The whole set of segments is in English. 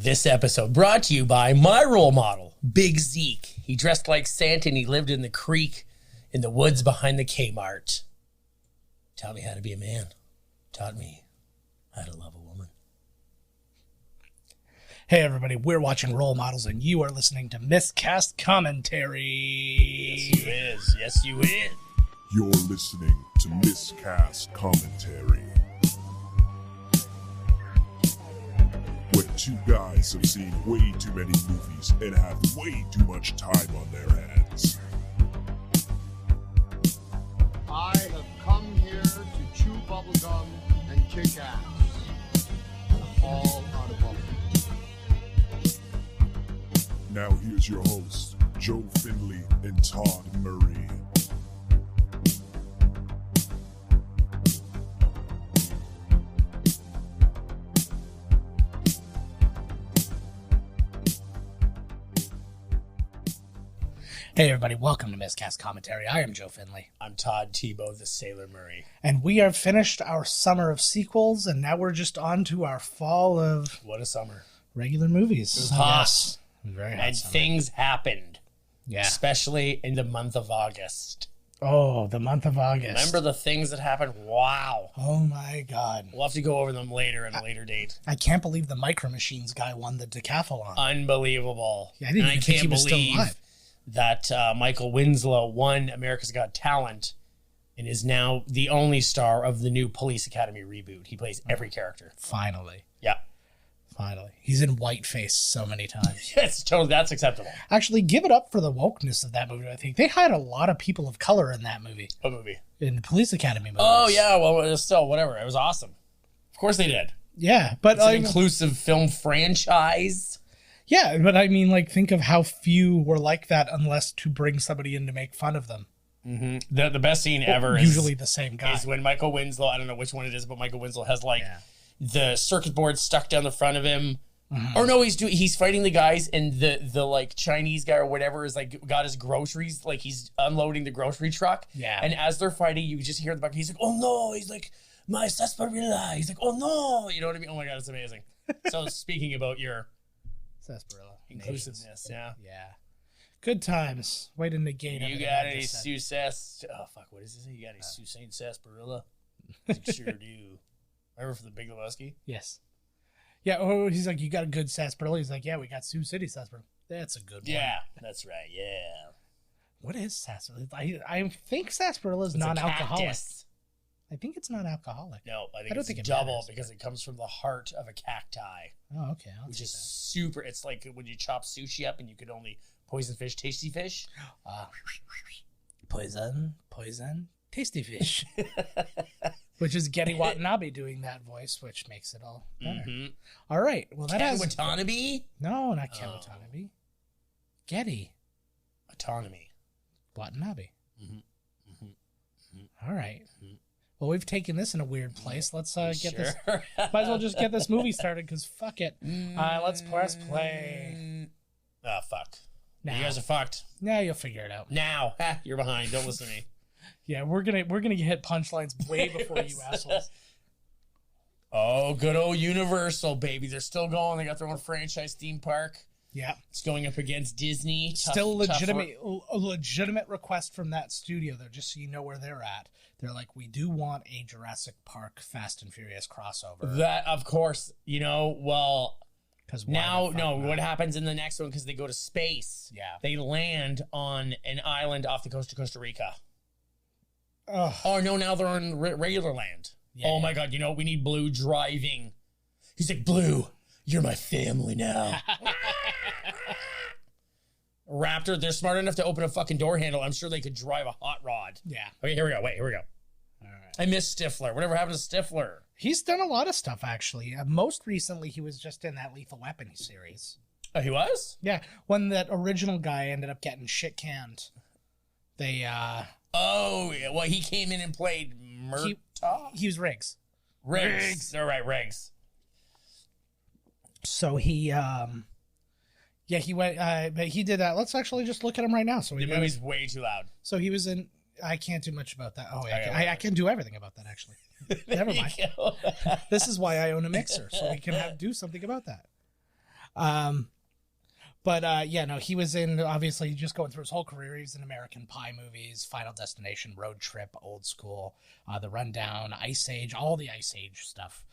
This episode brought to you by my role model, Big Zeke. He dressed like Santa and he lived in the creek in the woods behind the Kmart. Taught me how to be a man. Taught me how to love a woman. Hey everybody, we're watching Role Models and you are listening to Miscast Commentary. Yes, you is. Yes, you is. You're listening to Miscast Commentary, where two guys have seen way too many movies and have way too much time on their hands. I have come here to chew bubblegum and kick ass. All out of bubble. Now here's your hosts, Joe Finley and Todd Murray. Hey everybody, welcome to Miscast Commentary. I am Joe Finley. I'm Todd Tebow, the Sailor Murray. And we have finished our summer of sequels, and now we're just on to our fall of What a summer. regular movies. It was hot. Yes. Very hot And summer. things happened, Yeah. especially in the month of August. Oh, the month of August. Remember the things that happened? Wow. Oh my God. We'll have to go over them later at a later date. I can't believe the Micro Machines guy won the decathlon. Unbelievable. Yeah, I didn't And even think he was still alive. that Michael Winslow won America's Got Talent and is now the only star of the new Police Academy reboot. He plays every character. Finally. Yeah. Finally. He's in whiteface so many times. That's acceptable. Actually, give it up for the wokeness of that movie, I think. They had a lot of people of color in that movie. What movie? In the Police Academy movies. Oh, yeah. Well, it was still, whatever. It was awesome. Of course they did. Yeah, but It's an inclusive film franchise. yeah, but I mean, like, think of how few were like that unless to bring somebody in to make fun of them. Mm-hmm. The best scene ever Usually the same guy. is when Michael Winslow, I don't know which one it is, but Michael Winslow has like Yeah. the circuit board stuck down the front of him. Mm-hmm. Or no, he's fighting the guys, and the like Chinese guy or whatever is like got his groceries, like he's unloading the grocery truck. Yeah. And as they're fighting, you just hear in the back, he's like, "Oh no!" He's like, "My sarsaparilla." He's like, "Oh no!" You know what I mean? Oh my god, it's amazing. So speaking about your Sarsaparilla. inclusiveness, yeah. Yeah. Good times. Way to negate You everything got I any just said. Sue Sass? Oh fuck, what does it say? You got any Sue Saint sarsaparilla? I sure do. Remember for the Big Lebowski? Yes. Yeah, oh, he's like, you got a good sarsaparilla? He's like, yeah, we got Sioux City sarsaparilla. That's a good one. Yeah, that's right. Yeah. What is sarsaparilla? I think sarsaparilla is It's a non-alcoholic. cactus. I think it's non-alcoholic. No, I think I don't it's think it double matters, because it comes from the heart of a cacti, Oh, okay. I'll which take is that. super. It's like when you chop sushi up and you could only poison fish, tasty fish. Poison, tasty fish. Which is Getty Watanabe doing that voice, which makes it all better. Mm-hmm. All right. Well, that Ken has... Watanabe? No, not Ken Oh. Watanabe. Getty Autonomy. Watanabe. Mm-hmm. All right. Well, we've taken this in a weird place. Let's get this... Sure. Might as well just get this movie started, because fuck it. Let's press play. Oh, fuck. Now. You guys are fucked. Now you'll figure it out. Now. Ha, you're behind. Don't listen to me. Yeah, we're gonna hit punchlines way before you assholes. Oh, good old Universal, baby. They're still going. They got their own franchise theme park. Yeah, It's going up against Disney. still Tough a legitimate request from that studio though. Just so you know where they're at. They're like, we do want a Jurassic Park Fast and Furious crossover. That, of course, well, Because what happens in the next one? Because they go to space. Yeah. They land on an island off the coast of Costa Rica. Ugh. Oh, no, now they're on regular land. Yeah, Oh, yeah. my God. You know, we need Blue driving. He's like, Blue, you're my family now. Raptor, they're smart enough to open a fucking door handle. I'm sure they could drive a hot rod. Yeah. Okay, here we go. Here we go. All right. I miss Stifler. Whatever happened to Stifler? He's done a lot of stuff actually. Most recently, he was just in that Lethal Weapon series. Oh, he was? Yeah, when that original guy ended up getting shit canned. They Oh, yeah. Well, he came in and played Murtaugh? he was Riggs. Riggs. All right, Riggs. So he he went but he did that. Let's actually just look at him right now. So The movie's way too loud. So he was in I can't do much about that. Oh, yeah, Okay. I can do everything about that actually. Never mind. This is why I own a mixer, so we can do something about that. He was in, obviously, just going through his whole career. He was in American Pie movies, Final Destination, Road Trip, Old School, The Rundown, Ice Age, all the Ice Age stuff.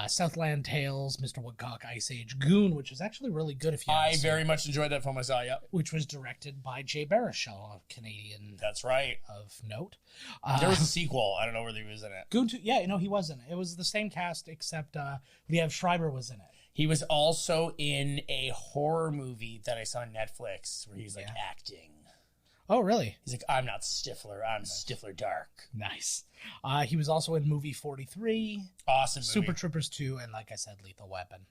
Southland Tales, Mr. Woodcock, Ice Age, Goon, which is actually really good if you I very much enjoyed that film I saw, yep. which was directed by Jay Baruchel, a Canadian That's right. of note. There was a sequel. I don't know whether he was in it. Goon 2, he was in it. It was the same cast, except Liev Schreiber was in it. He was also in a horror movie that I saw on Netflix where he's like acting. Oh, really? He's like, I'm not Stifler. I'm Stifler Dark. Nice. He was also in movie 43. Awesome movie. Super Troopers 2, and like I said, Lethal Weapon.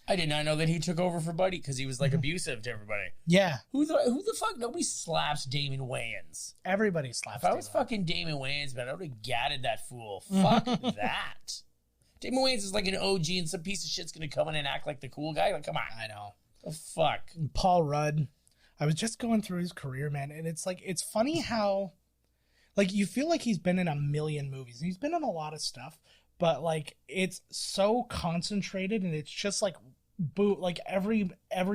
I did not know that he took over for Buddy because he was like abusive to everybody. Yeah. Who the fuck? Nobody slaps Damon Wayans. Everybody slaps If I was fucking Damon Wayans, man, I would have gatted that fool. Fuck that. Damon Wayans is like an OG and some piece of shit's going to come in and act like the cool guy. Like, come on. I know. The fuck? Paul Rudd. I was just going through his career, man, and it's like, it's funny how, like, you feel like he's been in a million movies. He's been in a lot of stuff, but, like, it's so concentrated, and it's just, like, like, every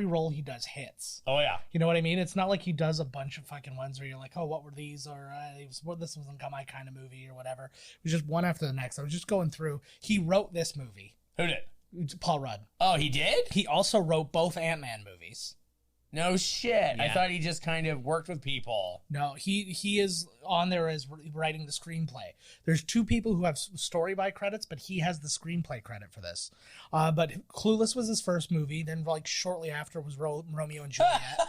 role he does hits. Oh, yeah. You know what I mean? It's not like he does a bunch of fucking ones where you're like, oh, what were these? Or this wasn't my kind of movie or whatever. It was just one after the next. I was just going through. He wrote this movie. Who did? Paul Rudd. Oh, he did? He also wrote both Ant-Man movies. No shit. Yeah. I thought he just kind of worked with people. No, he is on there as writing the screenplay. There's two people who have story by credits, but he has the screenplay credit for this. But Clueless was his first movie. Then, like, shortly after was Romeo and Juliet.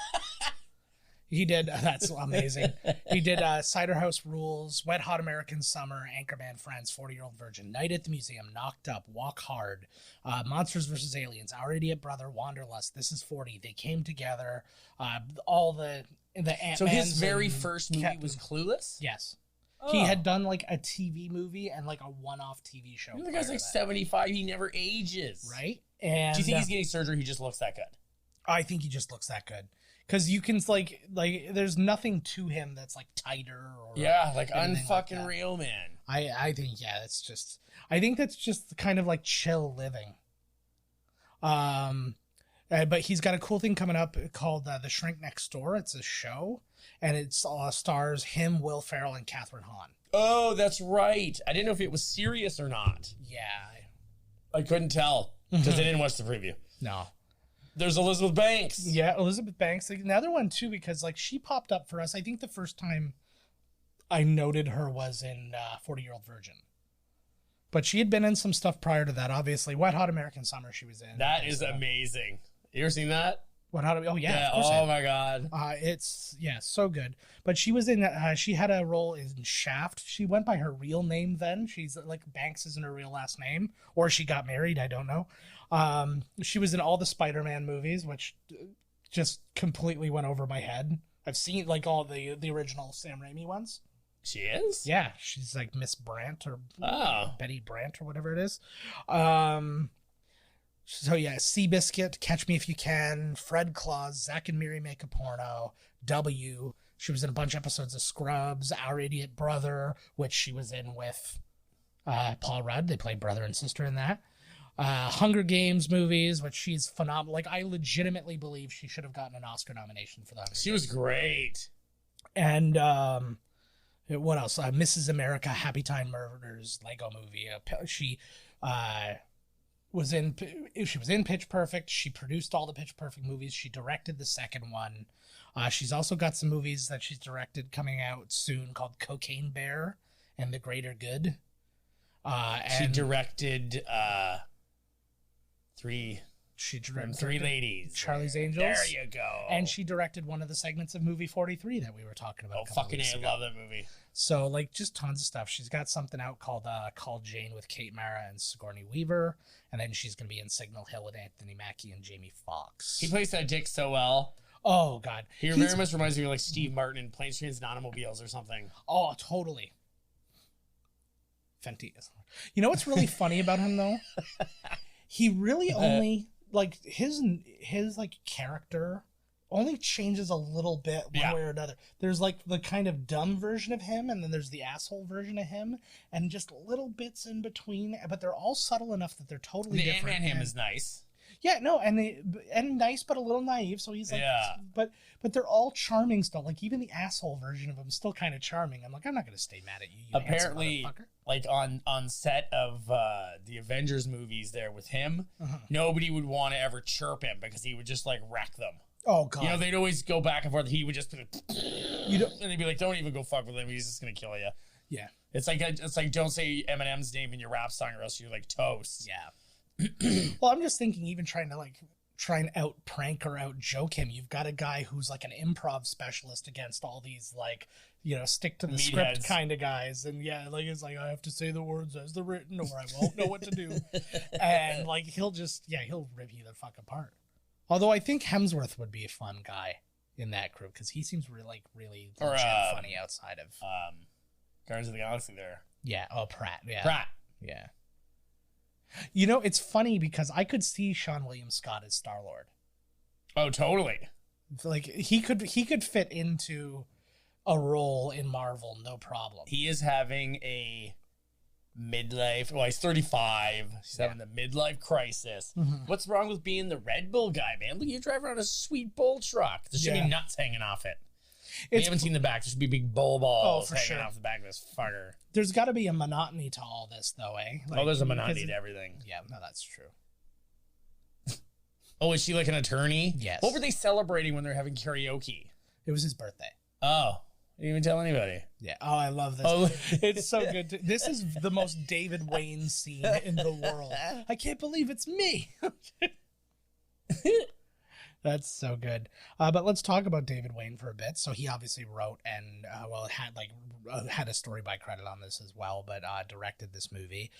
He did. That's amazing. He did Cider House Rules, Wet Hot American Summer, Anchorman Friends, 40-Year-Old Virgin, Night at the Museum, Knocked Up, Walk Hard, Monsters vs. Aliens, Our Idiot Brother, Wanderlust, This Is 40, They Came Together, all the Ant-Mans. So his very first movie was Clueless? Yes. Oh. He had done like a TV movie and like a one-off TV show. The guy's like 75. He never ages. Right? And do you think he's getting surgery? He just looks that good? I think he just looks that good. Because you can, like, there's nothing to him that's, like, tighter or... Yeah, like, unfucking like real, man. I think, that's just... I think that's just kind of, like, chill living. But he's got a cool thing coming up called The Shrink Next Door. It's a show, and it stars him, Will Ferrell, and Catherine Hahn. Oh, that's right. I didn't know if it was serious or not. Yeah. I couldn't tell, because I didn't watch the preview. No. There's Elizabeth Banks. Yeah, Elizabeth Banks. Another one, too, because, like, she popped up for us. I think the first time I noted her was in 40-Year-Old Virgin. But she had been in some stuff prior to that, obviously. Wet Hot American Summer she was in. That is amazing. You ever seen that? Wet Hot... Oh, yeah. Oh, my God. It's, so good. But she was in... she had a role in Shaft. She went by her real name then. She's, like, Banks isn't her real last name. Or she got married, I don't know. She was in all the Spider-Man movies, which just completely went over my head. I've seen like all the original Sam Raimi ones. She is? Yeah, she's like Miss Brandt or Betty Brandt or whatever it is. So yeah, Seabiscuit, Catch Me If You Can, Fred Claus, Zack and Miri Make a Porno, W. She was in a bunch of episodes of Scrubs, Our Idiot Brother, which she was in with Paul Rudd. They played brother and sister in that. Hunger Games movies, which she's phenomenal. Like, I legitimately believe she should have gotten an Oscar nomination for that. She was great. And what else? Mrs. America, Happy Time Murders, Lego Movie. She was in Pitch Perfect. She produced all the Pitch Perfect movies. She directed the second one. She's also got some movies that she's directed coming out soon called Cocaine Bear and The Greater Good. She directed Three Ladies. Charlie's Angels. There you go. And she directed one of the segments of movie 43 that we were talking about. Oh, fucking I love that movie. So, like, just tons of stuff. She's got something out called Jane with Kate Mara and Sigourney Weaver. And then she's going to be in Signal Hill with Anthony Mackie and Jamie Foxx. He plays that dick so well. Oh, God. He very much reminds me of, like, Steve Martin in Planes, Trains, and Automobiles or something. Oh, totally. Fenty. You know what's really funny about him, though? He really only... like his like character only changes a little bit one way or another. There's like the kind of dumb version of him, and then there's the asshole version of him, and just little bits in between. But they're all subtle enough that they're totally different. The Ant-Man him is nice. Yeah, no, and nice but a little naive. So he's like, but they're all charming still. Like even the asshole version of him is still kind of charming. I'm like, I'm not gonna stay mad at you. Apparently, like on set of the Avengers movies, there with him, nobody would want to ever chirp him because he would just like wreck them. Oh god, you know they'd always go back and forth. He would just be like, and they'd be like, don't even go fuck with him. He's just gonna kill you. Yeah, it's like don't say Eminem's name in your rap song or else you're like toast. Yeah. Well, I'm just thinking, even trying and out prank or out joke him, you've got a guy who's like an improv specialist against all these like, you know, stick to the script kind of guys. And yeah, like it's like I have to say the words as they're written or I won't know what to do. And like he'll rip you the fuck apart. Although I think Hemsworth would be a fun guy in that group because he seems really legit funny outside of Guardians of the Galaxy there. Yeah. Oh, Pratt. Yeah. Pratt. Yeah. You know, it's funny because I could see Seann William Scott as Star-Lord. Oh, totally. Like he could fit into a role in Marvel, no problem. He is having a midlife. Well, he's 35. He's having the midlife crisis. What's wrong with being the Red Bull guy, man? Look, you drive around a sweet bull truck. There should be nuts hanging off it. We haven't seen the back. There should be big bull balls hanging off the back of this fucker. There's got to be a monotony to all this, though, eh? Like, there's a monotony to everything. Yeah, no, that's true. Oh, is she like an attorney? Yes. What were they celebrating when they're having karaoke? It was his birthday. Oh, didn't even tell anybody. Yeah. Oh, I love this. Oh. It's so good. This is the most David Wain scene in the world. I can't believe it's me. That's so good. But let's talk about David Wain for a bit. So he obviously wrote and had a story by credit on this as well, but directed this movie.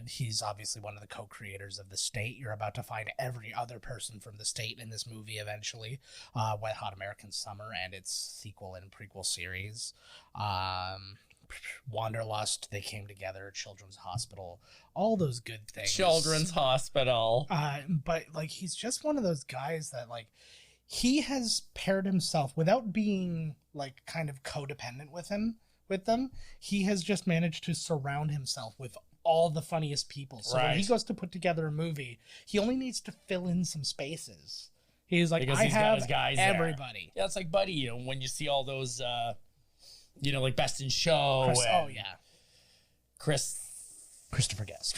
He's obviously one of the co-creators of The State. You're about to find every other person from The State in this movie eventually. Wet Hot American Summer and its sequel and prequel series. Wanderlust, They Came Together, Children's Hospital, all those good things. Children's Hospital. But like he's just one of those guys that like he has paired himself without being like kind of codependent with them. He has just managed to surround himself with all the funniest people. So when he goes to put together a movie, he only needs to fill in some spaces. He's like, because I have his guys everybody. There. Yeah, it's like Buddy, you know, when you see all those like Best in Show. Christopher Guest.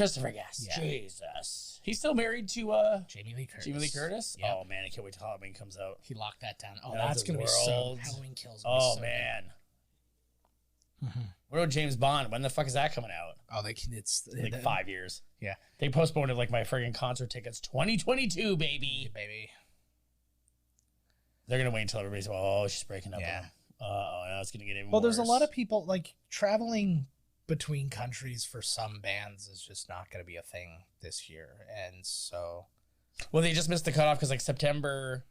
Yeah. Jesus. He's still married to Jamie Lee Curtis. Yep. Oh man, I can't wait till Halloween comes out. He locked that down. Oh, that's gonna be so Halloween Kills. Oh so man. What about James Bond? When the fuck is that coming out? Oh, it's like 5 years. Yeah. They postponed it like my friggin' concert tickets. 2022, baby. Yeah, baby. They're gonna wait until everybody's she's breaking up. Yeah. Now it's gonna get even worse. There's a lot of people like traveling between countries for some bands is just not going to be a thing this year, and so. Well, they just missed the cutoff because like September,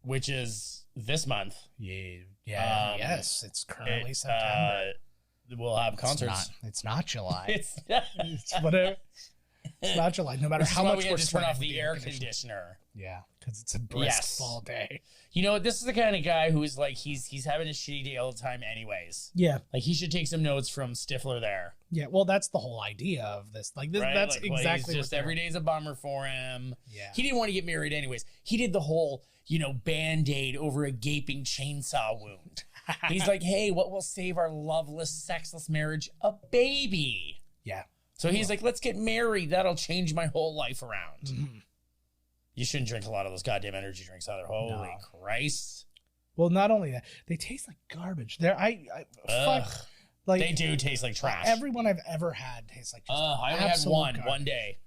which is this month. Yes, it's currently September. We'll have concerts. It's not July. It's whatever. It's not July. No matter how much we're turn off the air conditioner. Yeah, because it's a brisk fall day. You know, this is the kind of guy who is like he's having a shitty day all the time, anyways. Yeah, like he should take some notes from Stifler there. Yeah, well, that's the whole idea of this. Like this, right? That's like, exactly just every day's a bummer for him. Yeah, he didn't want to get married anyways. He did the whole Band-Aid over a gaping chainsaw wound. He's like, hey, what will save our loveless, sexless marriage? A baby. Yeah. So he's like, let's get married. That'll change my whole life around. Mm-hmm. You shouldn't drink a lot of those goddamn energy drinks either. Holy Christ. Well, not only that, they taste like garbage. Fuck. Like, they do taste like trash. Everyone I've ever had tastes like just I only had one day.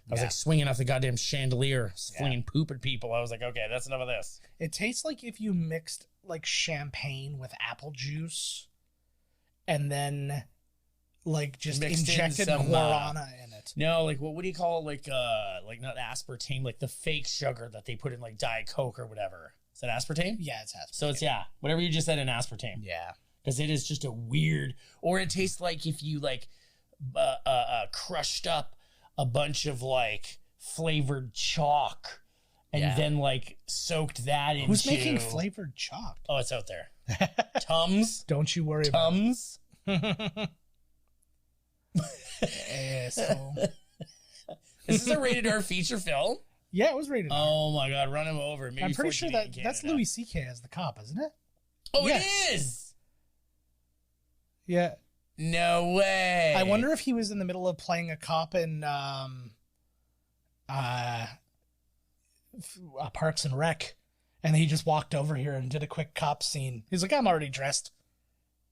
I was like swinging off the goddamn chandelier, flinging poop at people. I was like, okay, that's enough of this. It tastes like if you mixed like champagne with apple juice and then like just mixed injected guarana in it. No, like what do you call like not aspartame, like the fake sugar that they put in like Diet Coke or whatever. Is that aspartame? Yeah, it's aspartame. So it's whatever you just said in aspartame. Yeah. Because it is just a weird, or it tastes like if you like crushed up a bunch of like flavored chalk and then like soaked that into. Who's making flavored chalk? Oh, it's out there. Tums. Don't you worry Tums. Asshole. Is this a rated R feature film? Yeah, it was rated R. Oh my God, run him over. Maybe I'm pretty sure 14 in that's Canada. Louis C.K. as the cop, isn't it? Oh, Yeah. it is. Yeah. No way. I wonder if he was in the middle of playing a cop in Parks and Rec, and he just walked over here and did a quick cop scene. He's like, I'm already dressed.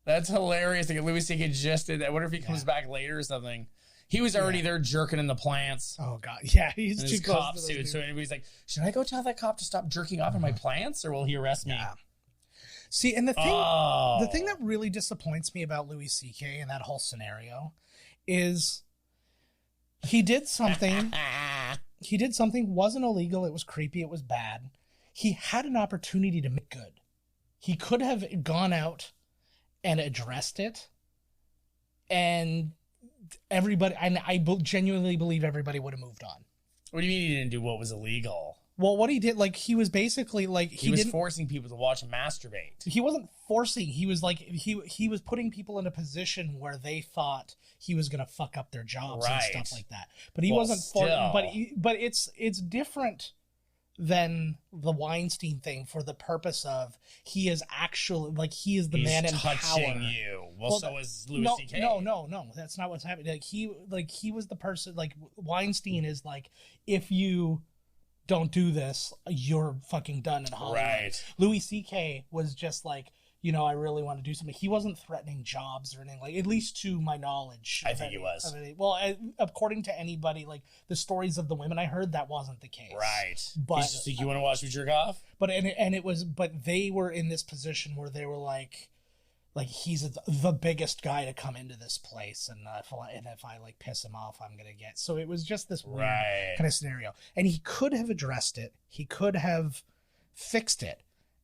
That's hilarious. Like Louis C.K. just did that. I wonder if he comes back later or something. He was already there jerking in the plants. Oh God, yeah, he's In too his close cop to those suit. dudes. So anybody's like, should I go tell that cop to stop jerking off in my plants, or will he arrest me? Yeah. See, and the thing that really disappoints me about Louis C.K. and that whole scenario is he did something. He did something, wasn't illegal. It was creepy. It was bad. He had an opportunity to make good. He could have gone out and addressed it, and everybody, and I genuinely believe everybody would have moved on. What do you mean he didn't do what was illegal? Well, what he did, like, he was basically like He was forcing people to watch him masturbate. He wasn't forcing. He was like he was putting people in a position where they thought he was going to fuck up their jobs and stuff like that. But he wasn't. But it's different than the Weinstein thing for the purpose of he is actually like he is the man in touching power. You. Well, so is Louis C.K. No, that's not what's happening. Like he was the person. Like Weinstein is like, if you don't do this, you're fucking done in Hollywood. Right. Louis C.K. was just like, I really want to do something. He wasn't threatening jobs or anything, like, at least to my knowledge. I think he was. Well, according to anybody, like the stories of the women I heard, that wasn't the case. Right. But he's just like, you want to watch me jerk off? But they were in this position where they were like he's the biggest guy to come into this place, and if I like piss him off, I'm gonna get. So it was just this weird kind of scenario, and he could have addressed it. He could have fixed it,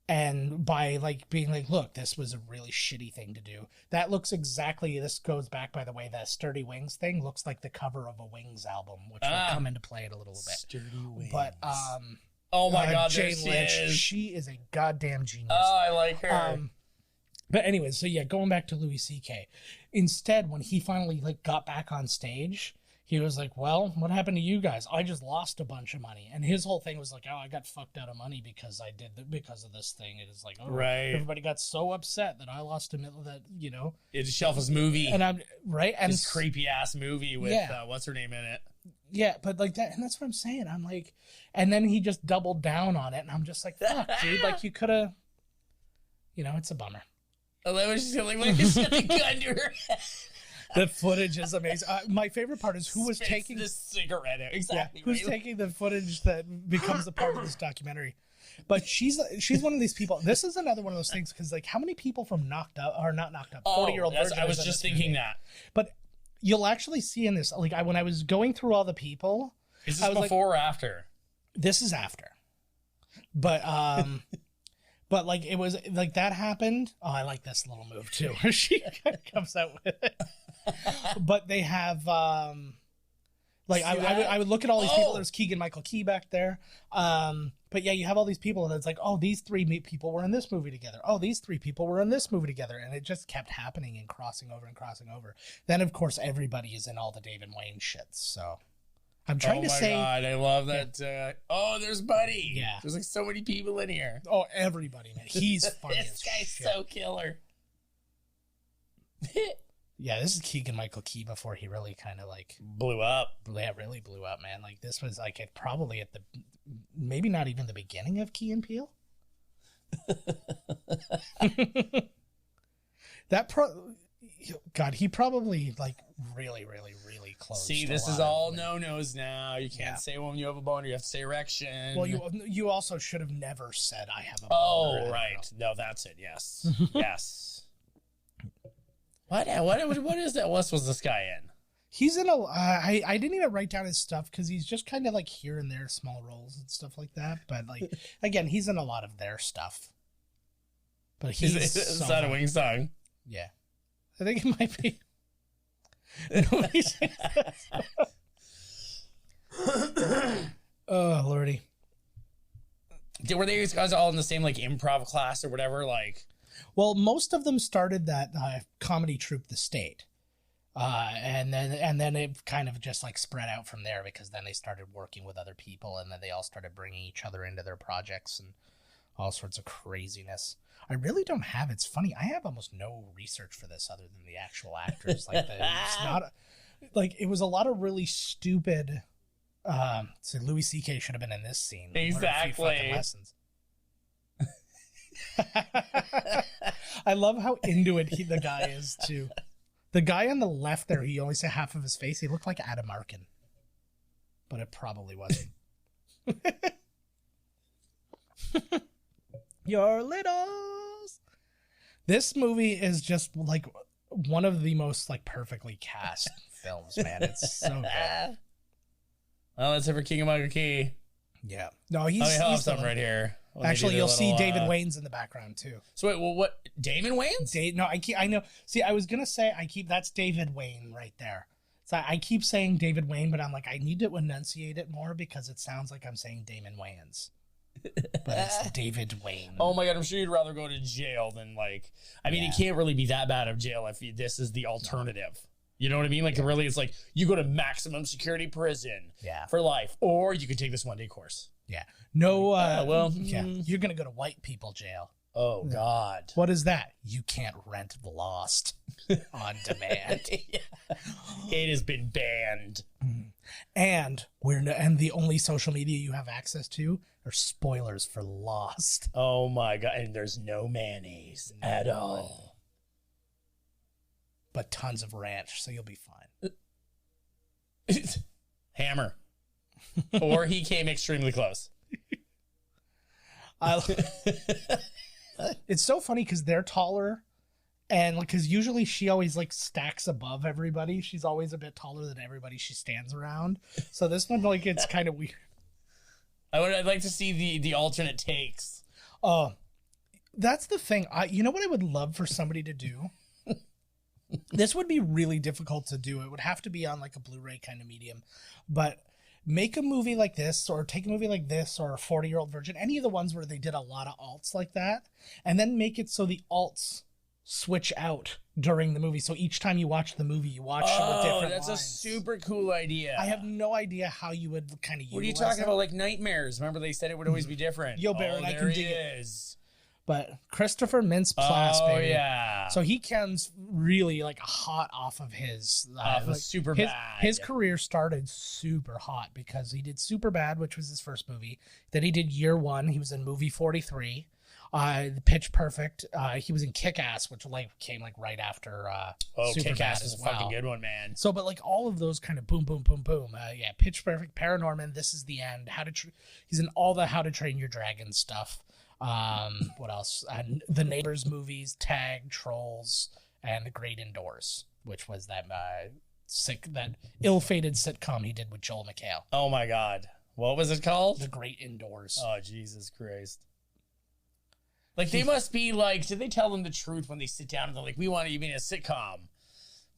and by like being like, look, this was a really shitty thing to do. That looks exactly. This goes back, by the way, that Sturdy Wings thing looks like the cover of a Wings album, which will come into play in a little bit. Sturdy Wings. But oh my God, Jane Lynch, she is a goddamn genius. Oh, I like her. But anyways, so yeah, going back to Louis C.K. Instead, when he finally like got back on stage, he was like, well, what happened to you guys? I just lost a bunch of money. And his whole thing was like, oh, I got fucked out of money because because of this thing. It is like, oh, everybody got so upset that I lost It's shelf his movie. And I'm right. And this creepy ass movie with what's her name in it. Yeah, but like that, and that's what I'm saying. I'm like, and then he just doubled down on it, and I'm just like, fuck, dude, like you could have, it's a bummer. I love when she's like, she's got the gun to her head. The footage is amazing. My favorite part is who was taking the cigarette out. Exactly. Who's taking the footage that becomes a part of this documentary. But she's one of these people. This is another one of those things because like how many people from Knocked Up or not Knocked Up 40-year-old virgin. I was just thinking that. But you'll actually see in this, like when I was going through all the people. Is this before or after? This is after. But but like it was like that happened. Oh, I like this little move too, where she comes out with it. But they have like I would look at all these people. There's Keegan Michael Key back there. But yeah, you have all these people, and it's like, oh, these three people were in this movie together. Oh, these three people were in this movie together, and it just kept happening and crossing over and crossing over. Then of course everybody is in all the David Wain shits. So I'm trying to say. Oh my God, I love that. There's Buddy. Yeah, there's like so many people in here. Oh, everybody, man, he's funny. This guy's so killer. Yeah, this is Keegan Michael Key before he really kind of like blew up. Yeah, really blew up, man. Like this was like probably at the maybe not even the beginning of Key and Peele. God, he probably like really close. See, this is all no-nos now. You can't say when you have a boner. You have to say erection. Well, you also should have never said I have a boner. Oh, right. No, that's it. Yes. Yes. What is that? What was this guy in? He's in I didn't even write down his stuff because he's just kind of like here and there, small roles and stuff like that. But like, again, he's in a lot of their stuff. But he's is that a Wing song? Yeah. I think it might be. Oh, Lordy. Were these guys all in the same like improv class or whatever? Like, well, most of them started that comedy troupe, The State. And then it kind of just like spread out from there, because then they started working with other people, and then they all started bringing each other into their projects and all sorts of craziness. I really don't have. It's funny. I have almost no research for this other than the actual actors. Like it's not like it was a lot of really stupid. So Louis C.K. should have been in this scene. Exactly. Learn a few fucking lessons. I love how into it the guy is too. The guy on the left there, he only saw half of his face. He looked like Adam Arkin, but it probably wasn't. Your littles. This movie is just like one of the most like perfectly cast films, man. It's so good. Well, that's it for King of Mugger. Yeah. No, he's something right here. Actually, you'll see David Wain's in the background too. So wait, well, what? Damon Wayans? No, I know. See, I was gonna say that's David Wain right there. So I keep saying David Wain, but I'm like, I need to enunciate it more because it sounds like I'm saying Damon Wayans. But it's David Wain. Oh my God, I'm sure you'd rather go to jail than like. I mean, it can't really be that bad of jail if this is the alternative. You know what I mean? Like, really, it's like you go to maximum security prison for life, or you could take this 1-day course. Yeah. No, you're going to go to white people jail. Oh, God. What is that? You can't rent Lost on demand. It has been banned. And the only social media you have access to are spoilers for Lost. Oh, my God. And there's no mayonnaise at all. But tons of ranch, so you'll be fine. Hammer. Or he came extremely close. It's so funny because they're taller, and because usually she always like stacks above everybody. She's always a bit taller than everybody she stands around. So this one, like, it's kind of weird. I'd like to see the alternate takes. Oh, that's the thing. You know what I would love for somebody to do? This would be really difficult to do. It would have to be on like a Blu-ray kind of medium, but make a movie like this, or take a movie like this, or a 40-Year-Old Virgin, any of the ones where they did a lot of alts like that, and then make it so the alts switch out during the movie. So each time you watch the movie, you watch with different that's lines. A super cool idea. I have no idea how you would kind of use it. What are you talking about? Like nightmares. Remember they said it would always be different. Yo, Baron, I can dig it. But Christopher Mintz-Plasse, baby. Yeah. So he comes really like hot off of his Superbad. His career started super hot because he did Superbad, which was his first movie. Then he did Year One. He was in movie 43. Pitch Perfect. He was in Kick-Ass, which came right after Superbad Kick-Ass is as a well. fucking good one, man. So, but like all of those kind of boom, boom, boom, boom. Pitch Perfect, Paranorman, This Is the End. He's in all the How to Train Your Dragon stuff. What else? The Neighbors movies, Tag, Trolls, and The Great Indoors, which was that ill-fated sitcom he did with Joel McHale. Oh my God. What was it called? The Great Indoors. Oh, Jesus Christ. Like, they must be like, did they tell them the truth when they sit down and they're like, we want you to be in a sitcom?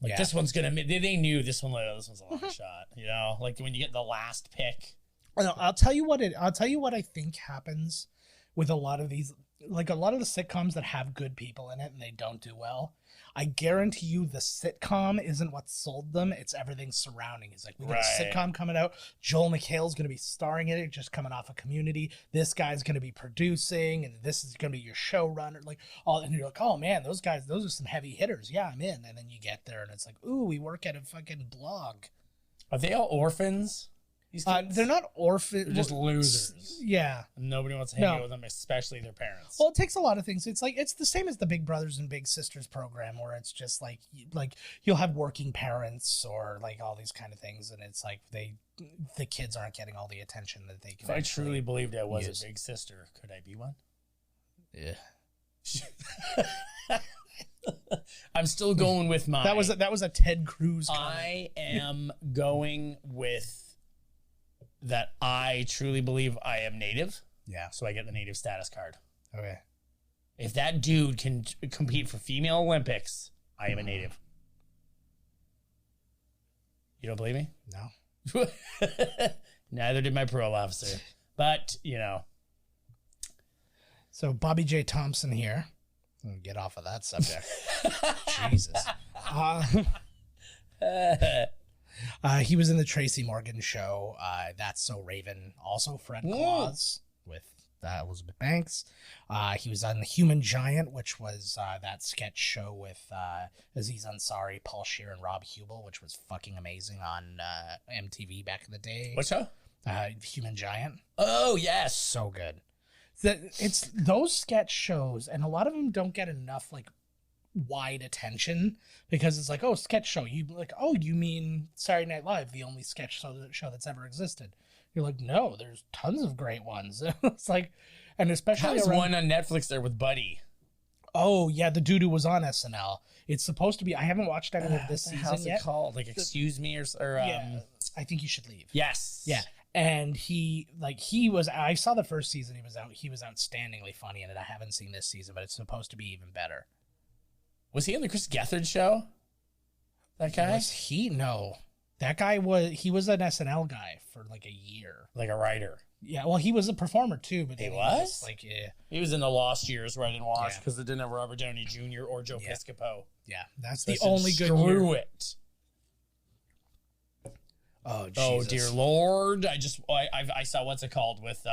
Like, this one's going to, they knew this one's a long shot, you know? Like, when you get the last pick. I'll tell you what I think happens with a lot of these, like a lot of the sitcoms that have good people in it and they don't do well. I guarantee you the sitcom isn't what sold them. It's everything surrounding. It's like, we got a sitcom coming out. Joel McHale's going to be starring in it, just coming off a Community. This guy's going to be producing, and this is going to be your showrunner. And you're like, oh man, those are some heavy hitters. Yeah, I'm in. And then you get there and it's like, ooh, we work at a fucking blog. Are they all orphans? They're not orphans. They're just losers. Yeah. Nobody wants to hang out with them, especially their parents. Well, it takes a lot of things. It's like, it's the same as the Big Brothers and Big Sisters program, where it's just like you'll have working parents or like all these kind of things. And it's like the kids aren't getting all the attention that they can. If I truly believed I was a big sister, could I be one? Yeah. I'm still going with my. That was a Ted Cruz comment. I am going with that. I truly believe I am Native. Yeah. So I get the Native status card. Okay. If that dude can compete for female Olympics, I am a Native. You don't believe me? No. Neither did my parole officer. But, you know. So Bobby J. Thompson here. Get off of that subject. Jesus. He was in the Tracy Morgan show. That's So Raven. Also Fred Claus with Elizabeth Banks. He was on The Human Giant, which was that sketch show with Aziz Ansari, Paul Scheer, and Rob Hubel, which was fucking amazing on MTV back in the day. What show? Human Giant. Oh, yes. So good. It's those sketch shows, and a lot of them don't get enough like wide attention because it's like, oh, sketch show. You like, oh, you mean Saturday Night Live, the only sketch show that's ever existed? You're like, no, there's tons of great ones. It's like, and especially There's one on Netflix there with Buddy. Oh yeah, the dude who was on SNL. It's supposed to be. I haven't watched any of this season How's yet. it called? Like, Excuse Me, or yeah, I think you should leave. Yes. Yeah. And he was. I saw the first season. He was outstandingly funny in it. I haven't seen this season, but it's supposed to be even better. Was he on the Chris Gethard show? That guy? Was he? No. That guy was an SNL guy for like a year. Like a writer. Yeah, well, he was a performer too, but He was? like, yeah. He was in the Lost Years where I didn't watch Yeah. because it didn't have Robert Downey Jr. or Joe Piscopo. Yeah, that's So I the said, only good Screw year. it. Oh, Jesus. Oh, dear Lord. I saw what's it called with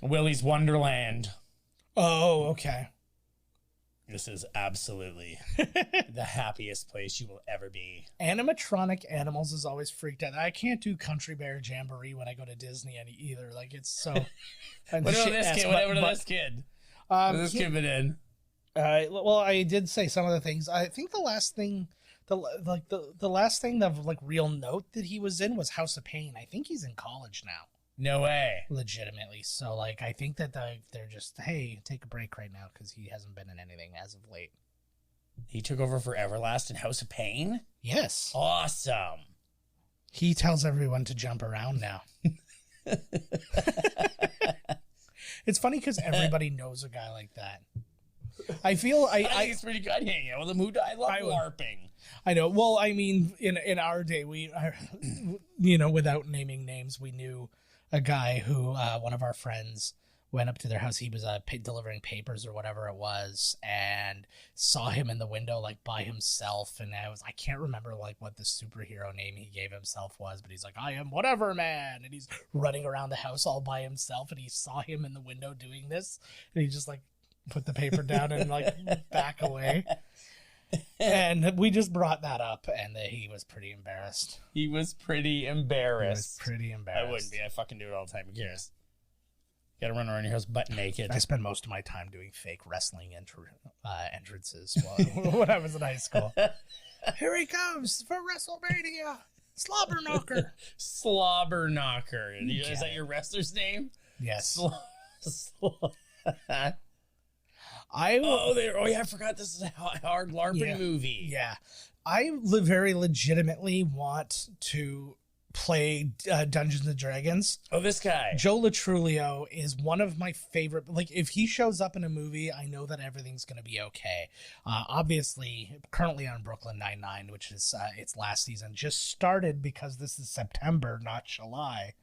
Willy's Wonderland. Oh, okay. This is absolutely the happiest place you will ever be. Animatronic animals is always freaked out. I can't do Country Bear Jamboree when I go to Disney either. Like, it's so. What about this kid? What about this kid? This kid been in? Well, I did say some of the things. I think the last thing, the last thing of like real note that he was in was House of Pain. I think he's in college now. No way. Legitimately. So, like, I think that they're just, hey, take a break right now because he hasn't been in anything as of late. He took over for Everlast in House of Pain? Yes. Awesome. He tells everyone to jump around now. It's funny because everybody knows a guy like that. I feel I think it's pretty good hanging out with him. I love LARPing. I know. Well, I mean, in our day, without naming names, we knew a guy who one of our friends went up to their house. He was delivering papers or whatever it was, and saw him in the window like by himself. And I can't remember like what the superhero name he gave himself was, but he's like, I am whatever man, and he's running around the house all by himself. And he saw him in the window doing this, and he just like put the paper down and like back away. And we just brought that up, and he was pretty embarrassed. He was pretty embarrassed. I wouldn't be. I fucking do it all the time. Who cares? Gotta run around your house butt naked. I spend most of my time doing fake wrestling entrances when I was in high school. Here he comes for WrestleMania. Slobber Knocker. Slobber Knocker. Is that your wrestler's name? Yes. I forgot this is a hard LARPing movie. Yeah. I very legitimately want to play Dungeons and Dragons. Oh, this guy. Joe Latrulio is one of my favorite. Like, if he shows up in a movie, I know that everything's going to be okay. Obviously, currently on Brooklyn Nine-Nine, which is its last season, just started because this is September, not July.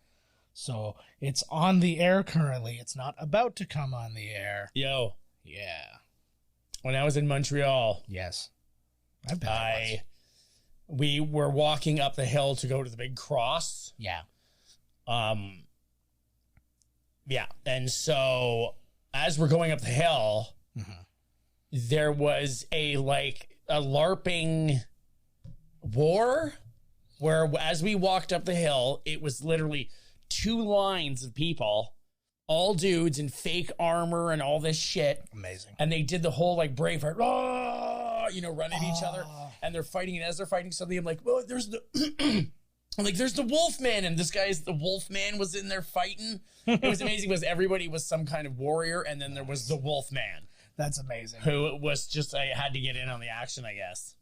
So it's on the air currently. It's not about to come on the air. Yo. Yeah. When I was in Montreal. Yes. I bet we were walking up the hill to go to the big cross. Yeah. Yeah. And so as we're going up the hill, there was a LARPing war where as we walked up the hill, it was literally 2 lines of people, all dudes in fake armor and all this shit. Amazing. And they did the whole like Braveheart, run at each other, and they're fighting. And as they're fighting something, I'm like, well, there's the there's the Wolfman, and the Wolfman was in there fighting. It was amazing because everybody was some kind of warrior, and then there was the Wolfman. That's amazing. Who was just, I had to get in on the action, I guess.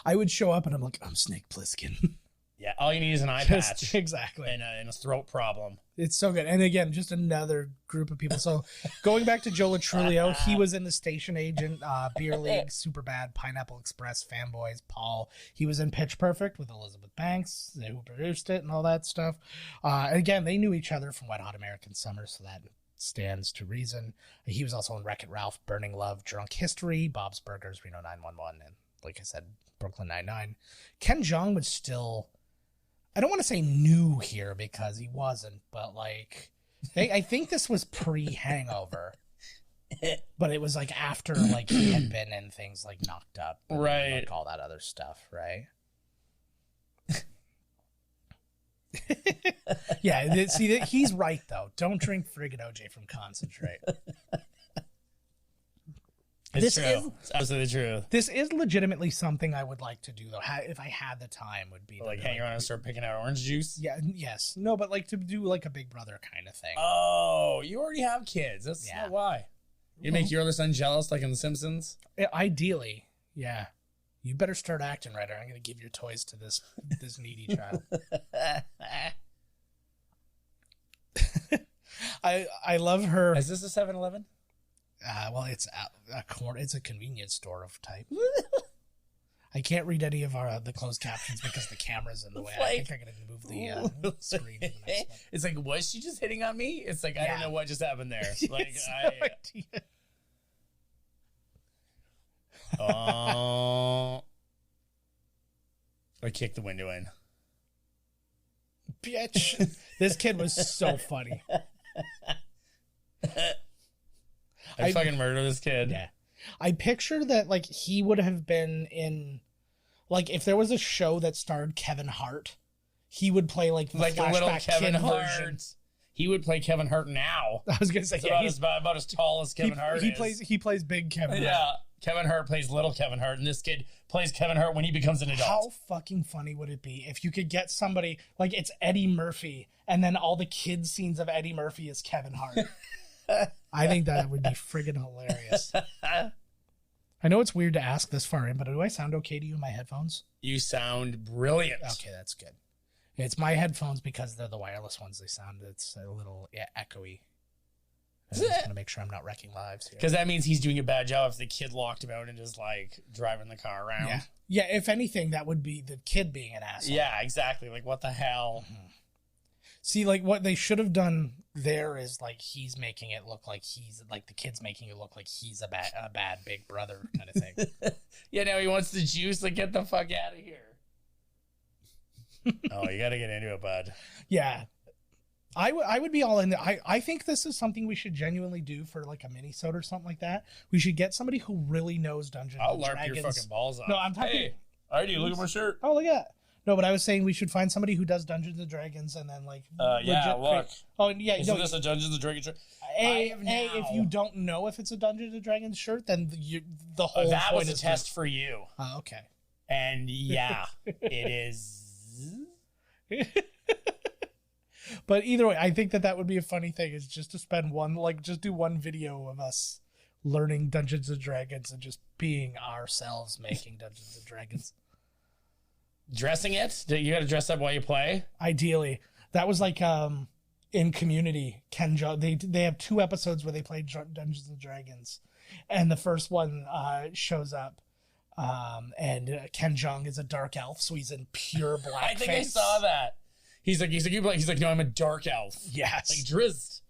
I would show up and I'm like, I'm Snake Plissken. Yeah, all you need is an eye patch. Exactly. And a throat problem. It's so good. And again, just another group of people. So going back to Joe Latrulio, he was in the Station Agent, Beer League, Superbad, Pineapple Express, Fanboys, Paul. He was in Pitch Perfect with Elizabeth Banks, who produced it and all that stuff. And again, they knew each other from Wet Hot American Summer, so that stands to reason. He was also in Wreck-It Ralph, Burning Love, Drunk History, Bob's Burgers, Reno 911, and like I said, Brooklyn Nine-Nine. Ken Jeong was still, I don't want to say new here because he wasn't, but like, I think this was pre-Hangover. But it was like after like he had been in things like Knocked Up, and right? like all that other stuff, right? Yeah, see, he's right though. Don't drink friggin' OJ from concentrate. It's true. It's absolutely true. This is legitimately something I would like to do though. If I had the time, would be Like hang around and start picking out orange juice. Yeah, yes, no, but like to do like a Big Brother kind of thing. Oh, you already have kids. That's not why. You make your other son jealous, like in The Simpsons. Ideally, yeah. You better start acting right, or I'm going to give your toys to this needy child. I love her. Is this a 7-Eleven? Well, it's it's a convenience store of type. I can't read any of the closed captions because the camera's in the way. I think I'm going to move the screen. To the next one. It's like, was she just hitting on me? It's like, I don't know what just happened there. Like, no idea. Oh, I kicked the window in. Bitch. This kid was so funny. I fucking murdered this kid. Yeah. I picture that like he would have been in, like if there was a show that starred Kevin Hart, he would play like the little Kevin kid Hart. version. He would play Kevin Hart now. I was gonna say He's about as tall as Kevin Hart. He plays big Kevin Hart. Yeah. Kevin Hart plays little Kevin Hart, and this kid plays Kevin Hart when he becomes an adult. How fucking funny would it be if you could get somebody like it's Eddie Murphy, and then all the kids' scenes of Eddie Murphy is Kevin Hart? I think that would be friggin' hilarious. I know it's weird to ask this far in, but do I sound okay to you in my headphones? You sound brilliant. Okay, that's good. It's my headphones because they're the wireless ones. It's a little echoey. I'm just going to make sure I'm not wrecking lives here. Because that means he's doing a bad job if the kid locked him out and just like driving the car around. Yeah, if anything, that would be the kid being an asshole. Yeah, exactly. Like, what the hell? Mm-hmm. See, like, what they should have done there is, like, he's making it look like the kid's making it look like he's a bad big brother kind of thing. Yeah, now he wants the juice. Like, get the fuck out of here. Oh, you got to get into it, bud. Yeah. I would be all in there. I think this is something we should genuinely do for like a mini-sode or something like that. We should get somebody who really knows Dungeons and Dragons. I'll LARP your fucking balls off. No, I'm talking. Hey, I do. Look at my shirt. Oh, look at that. No, but I was saying we should find somebody who does Dungeons and Dragons and then like. Yeah, look. Oh, yeah. Isn't this a Dungeons and Dragons shirt? If you don't know if it's a Dungeons and Dragons shirt, then the whole that point was a is test for you. Oh, okay. And yeah, it is. But either way, I think that would be a funny thing is just to spend just do one video of us learning Dungeons and Dragons and just being ourselves making Dungeons and Dragons. Dressing it? You got to dress up while you play? Ideally. That was like in Community, Ken Jeong, they have 2 episodes where they play Dungeons and Dragons. And the first one shows up and Ken Jeong is a dark elf, so he's in pure black. I think I saw that. He's like, no, I'm a dark elf. Yes. Like Drizzt.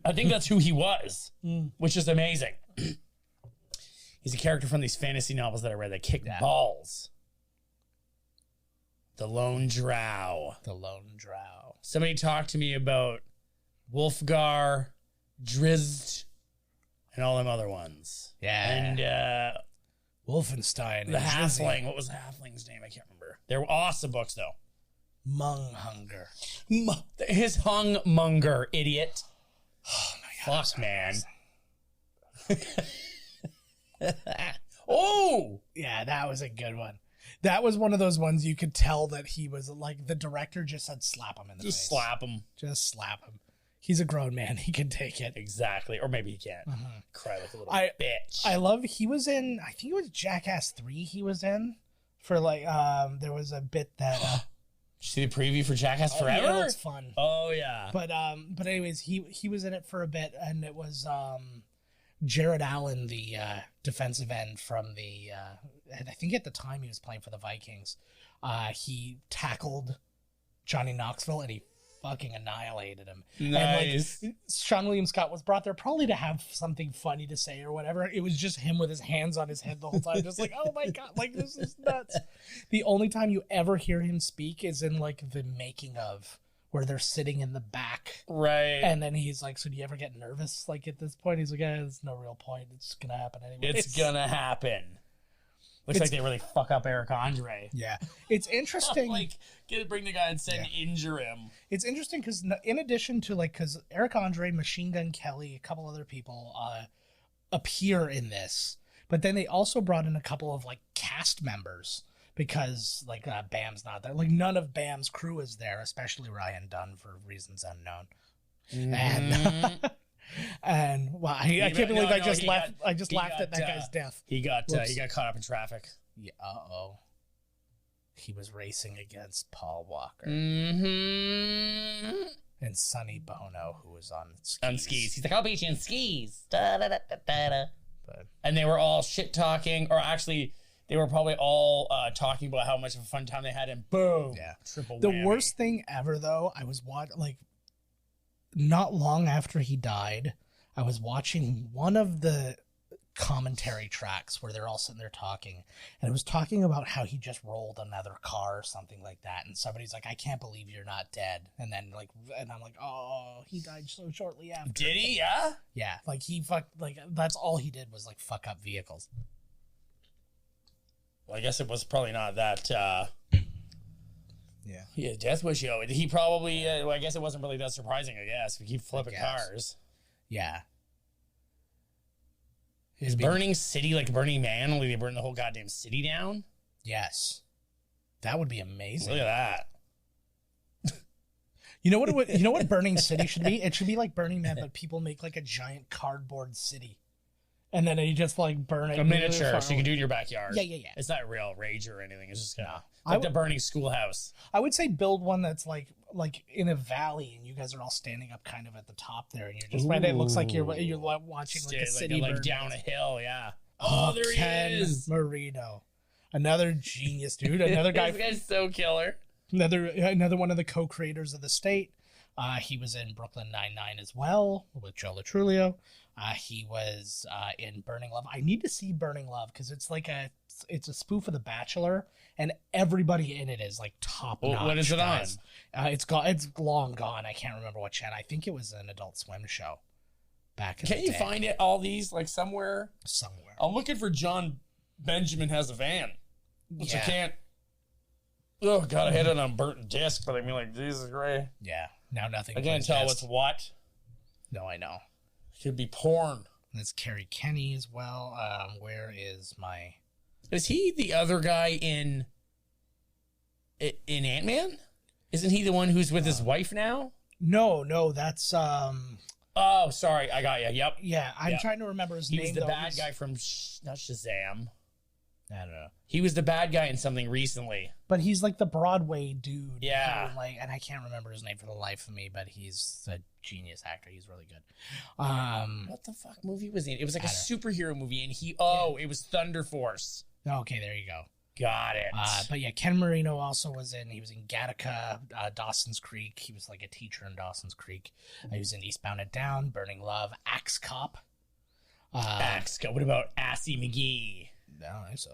I think that's who he was, which is amazing. He's a character from these fantasy novels that I read that kick balls. The Lone Drow. Somebody talked to me about Wolfgar, Drizzt, and all them other ones. Yeah. And Wolfenstein. The Halfling. What was the Halfling's name? I can't remember. They were awesome books, though. Munghunger. His hungmonger, idiot. Oh my god. Fuck, man. Oh! Yeah, that was a good one. That was one of those ones you could tell that he was like, the director just said slap him in the face. Just slap him. Just slap him. He's a grown man. He can take it. Exactly. Or maybe he can't. Cry like a little bitch. I love, he was in, I think it was Jackass 3 he was in. For like, there was a bit that... Did you see the preview for Jackass Forever? Yeah, it looks fun. Oh, yeah. But anyways, he was in it for a bit, and it was Jared Allen, the defensive end from the, I think at the time he was playing for the Vikings. He tackled Johnny Knoxville, and he fucking annihilated him. Nice. And like Seann William Scott was brought there probably to have something funny to say or whatever. It was just him with his hands on his head the whole time, just like, oh my god, like this is nuts. The only time you ever hear him speak is in like the making of, where they're sitting in the back. Right. And then he's like, so do you ever get nervous? Like at this point, he's like, yeah, there's no real point. It's going to happen anyway. It's gonna happen. Looks like they really fuck up Eric Andre. Yeah. It's interesting. Like, bring the guy and injure him. It's interesting because in addition to because Eric Andre, Machine Gun Kelly, a couple other people appear in this, but then they also brought in a couple of like cast members. Because Bam's not there, like none of Bam's crew is there, especially Ryan Dunn for reasons unknown. And well, I can't believe I just laughed at that guy's death. He got caught up in traffic. Yeah, he was racing against Paul Walker Mm-hmm. and Sonny Bono, who was on skis. On skis, he's like, "I'll beat you on skis." Da, da, da, da, da, da. But, and they were all shit talking, or actually. They were probably all talking about how much of a fun time they had, and boom, triple the whammy. worst thing ever, though, I was not long after he died, I was watching one of the commentary tracks where they're all sitting there talking, and it was talking about how he just rolled another car or something like that, and somebody's like, I can't believe you're not dead, and then and I'm like, oh, he died so shortly after. Did he? Yeah? Yeah, he fucked, that's all he did was fuck up vehicles. Well, I guess it was probably not that. Yeah, death wish, yo. He probably. Well, I guess it wasn't really that surprising. I guess we keep flipping cars. Yeah. Is Burning City like Burning Man? Only they burn the whole goddamn city down. Yes, that would be amazing. Look at that. You know what Burning City should be? It should be like Burning Man, but people make a giant cardboard city. And then you just burn it. A miniature, so you can do it in your backyard. Yeah. It's not real rage or anything. It's just like the burning schoolhouse. I would say build one that's like in a valley, and you guys are all standing up kind of at the top there, and you're just it looks like you're watching a city burn down a hill. Yeah. Oh, there Ken he is. Marino, another genius dude. Another guy. This guy's so killer. Another one of the co-creators of The State. He was in Brooklyn Nine-Nine as well with Joe Latrulio. He was in Burning Love. I need to see Burning Love because it's it's a spoof of The Bachelor, and everybody in it is top notch. What is it guys. It's long gone. I can't remember what channel. I think it was an Adult Swim show back in the day. Can you find it? All these somewhere? Somewhere. I'm looking for John Benjamin Has a Van, which I can't. Oh god, I had it on burnt disc, but I mean, Jesus Christ. Yeah. Now nothing. I can't tell what's what. No, I know. Could be porn. That's Carrie Kenny as well. Where is my? Is he the other guy in Ant-Man? Isn't he the one who's with his wife now? No, that's Oh, sorry, I got you. Yep. Yeah, I'm trying to remember his name. He was the bad guy from not Shazam. I don't know. He was the bad guy in something recently. But he's the Broadway dude. Yeah. And I can't remember his name for the life of me, but he's a genius actor. He's really good. What the fuck movie was he in? It was a superhero movie, and it was Thunder Force. Okay, there you go. Got it. But yeah, Ken Marino also was he was in Gattaca, Dawson's Creek. He was a teacher in Dawson's Creek. He was in Eastbound and Down, Burning Love, Axe Cop. Axe Cop. What about Assy McGee? I don't think so.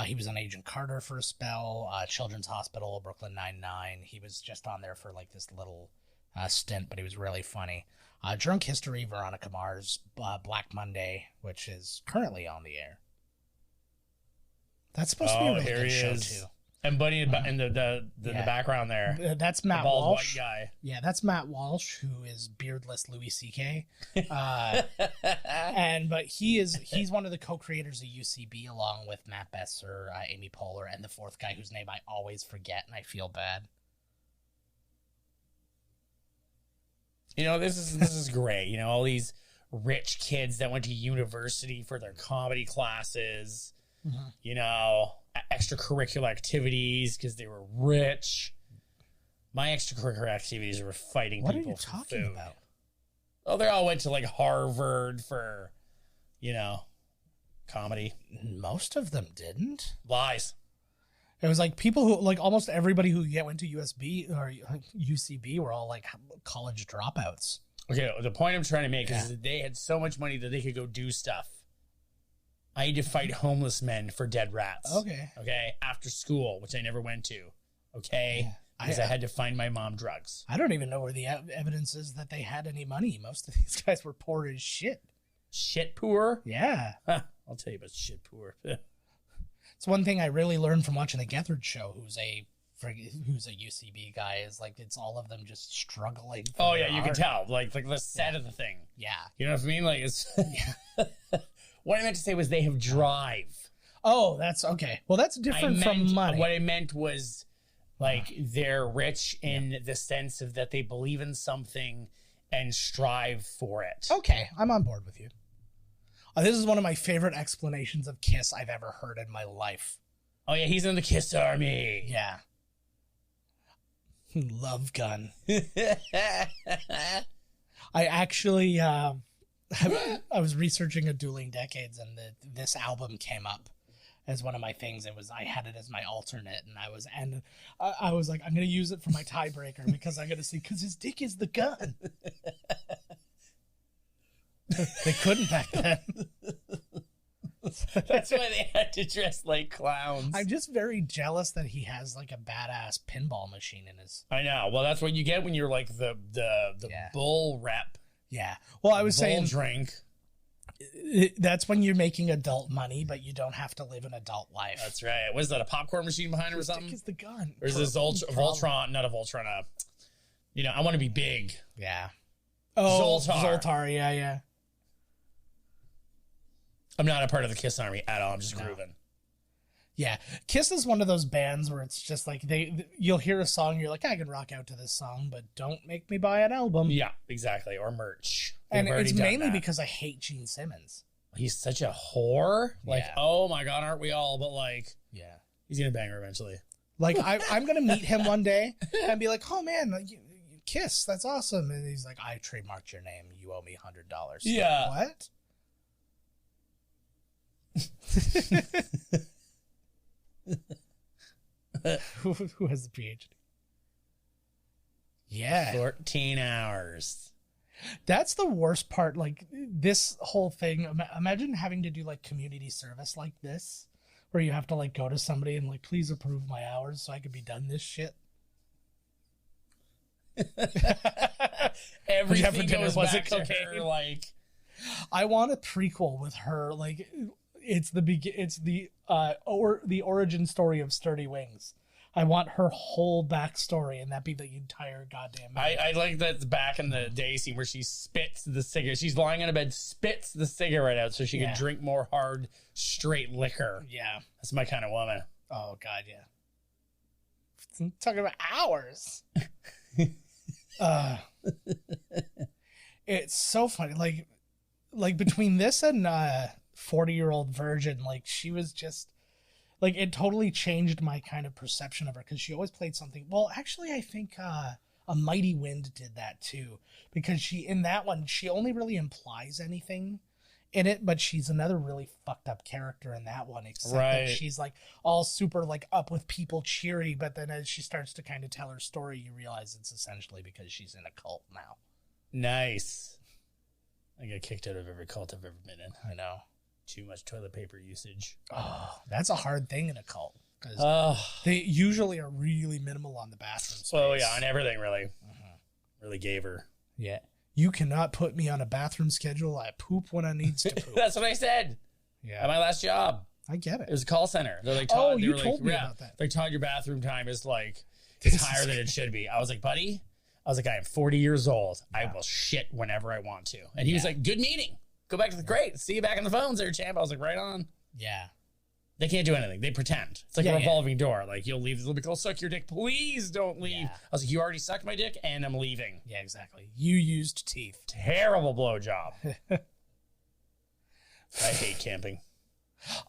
He was on Agent Carter for a spell, Children's Hospital, Brooklyn Nine-Nine. He was just on there for this little stint, but he was really funny. Drunk History, Veronica Mars, Black Monday, which is currently on the air. That's supposed to be a really good show, too. And Buddy in the background there. That's Matt the bald Walsh. White guy. Yeah, that's Matt Walsh, who is beardless Louis C.K. But he's one of the co-creators of UCB, along with Matt Besser, Amy Poehler, and the fourth guy whose name I always forget, and I feel bad. This is great. All these rich kids that went to university for their comedy classes. Mm-hmm. Extracurricular activities because they were rich. My extracurricular activities were fighting people. What are you talking about? Oh, they all went to Harvard for, comedy. Most of them didn't. Lies. It was like people who, like almost everybody who went to USB or UCB were all like college dropouts. Okay, the point I'm trying to make is that they had so much money that they could go do stuff. I had to fight homeless men for dead rats. Okay, after school, which I never went to. Okay, because I had to find my mom drugs. I don't even know where the evidence is that they had any money. Most of these guys were poor as shit. Shit poor? Yeah. I'll tell you about shit poor. It's one thing I really learned from watching the Gethard show, who's a UCB guy, is like it's all of them just struggling. Oh yeah, you can tell like the set of the thing. Yeah, you know what I mean. Like it's. What I meant to say was they have drive. Oh, that's okay. Well, that's different from money. What I meant was like they're rich in the sense of that they believe in something and strive for it. Okay, I'm on board with you. This is one of my favorite explanations of Kiss I've ever heard in my life. Oh yeah, he's in the Kiss Army. Yeah. Love gun. I actually, I was researching a Dueling Decades, and this album came up as one of my things. I had it as my alternate, and I was like, I'm gonna use it for my tiebreaker because I'm gonna see because his dick is the gun. They couldn't back then. That's why they had to dress like clowns. I'm just very jealous that he has like a badass pinball machine in his. I know. Well, that's what you get when you're like the bull rep. Yeah. Well, I was saying drink. That's when you're making adult money, but you don't have to live an adult life. That's right. Was that a popcorn machine behind him or something? Is the gun? Or is this Voltron? Not a Voltron. I want to be big. Yeah. Oh, Zoltar. Zoltar. Yeah. I'm not a part of the Kiss Army at all. I'm just grooving. Yeah. Kiss is one of those bands where it's just like you'll hear a song, you're like, I can rock out to this song, but don't make me buy an album. Yeah, exactly. Or merch. And it's mainly because I hate Gene Simmons. He's such a whore. Like, oh my God, aren't we all? But like, yeah, he's going to bang her eventually. Like, I'm going to meet him one day and be like, oh man, Kiss, that's awesome. And he's like, I trademarked your name. You owe me $100. Yeah. Like, what? Who has the PhD? Yeah. 14 hours. That's the worst part. Like this whole thing. Imagine having to do like community service like this, where you have to like go to somebody and like, please approve my hours so I could be done this shit. Everything goes back to her, like, I want a prequel with her. Like, it's the origin story of Sturdy Wings. I want her whole backstory, and that be the entire goddamn movie. I like that back in the day scene where she spits the cigarette. She's lying on a bed, spits the cigarette out so she can drink more hard, straight liquor. Yeah. That's my kind of woman. Oh, God, yeah. I'm talking about hours. It's so funny. Like between this and 40-Year-Old Virgin, like she was just like, it totally changed my kind of perception of her because she always played something. Well, actually, I think A Mighty Wind did that too, because in that one she only really implies anything in it, but she's another really fucked up character in that one, except that she's like all super like up with people cheery, but then as she starts to kind of tell her story, you realize it's essentially because she's in a cult now. Nice. I got kicked out of every cult I've ever been in. I know. Too much toilet paper usage. Oh, that's a hard thing in a cult because they usually are really minimal on the bathroom space. Oh yeah, on everything really. Really gave her. Yeah. You cannot put me on a bathroom schedule. I poop when I needs to poop. That's what I said. Yeah. At my last job. I get it. It was a call center. They're like, you told me about that. They told your bathroom time is like, it's higher than it should be. I was like, buddy, I am 40 years old. Yeah. I will shit whenever I want to. And he was like, good meeting. Go back to the great. See you back on the phones there, champ. I was like, right on. Yeah. They can't do anything. They pretend. It's like a revolving door. Like, you'll leave. They'll be like, suck your dick. Please don't leave. Yeah. I was like, you already sucked my dick and I'm leaving. Yeah, exactly. You used teeth. Terrible blowjob. I hate camping.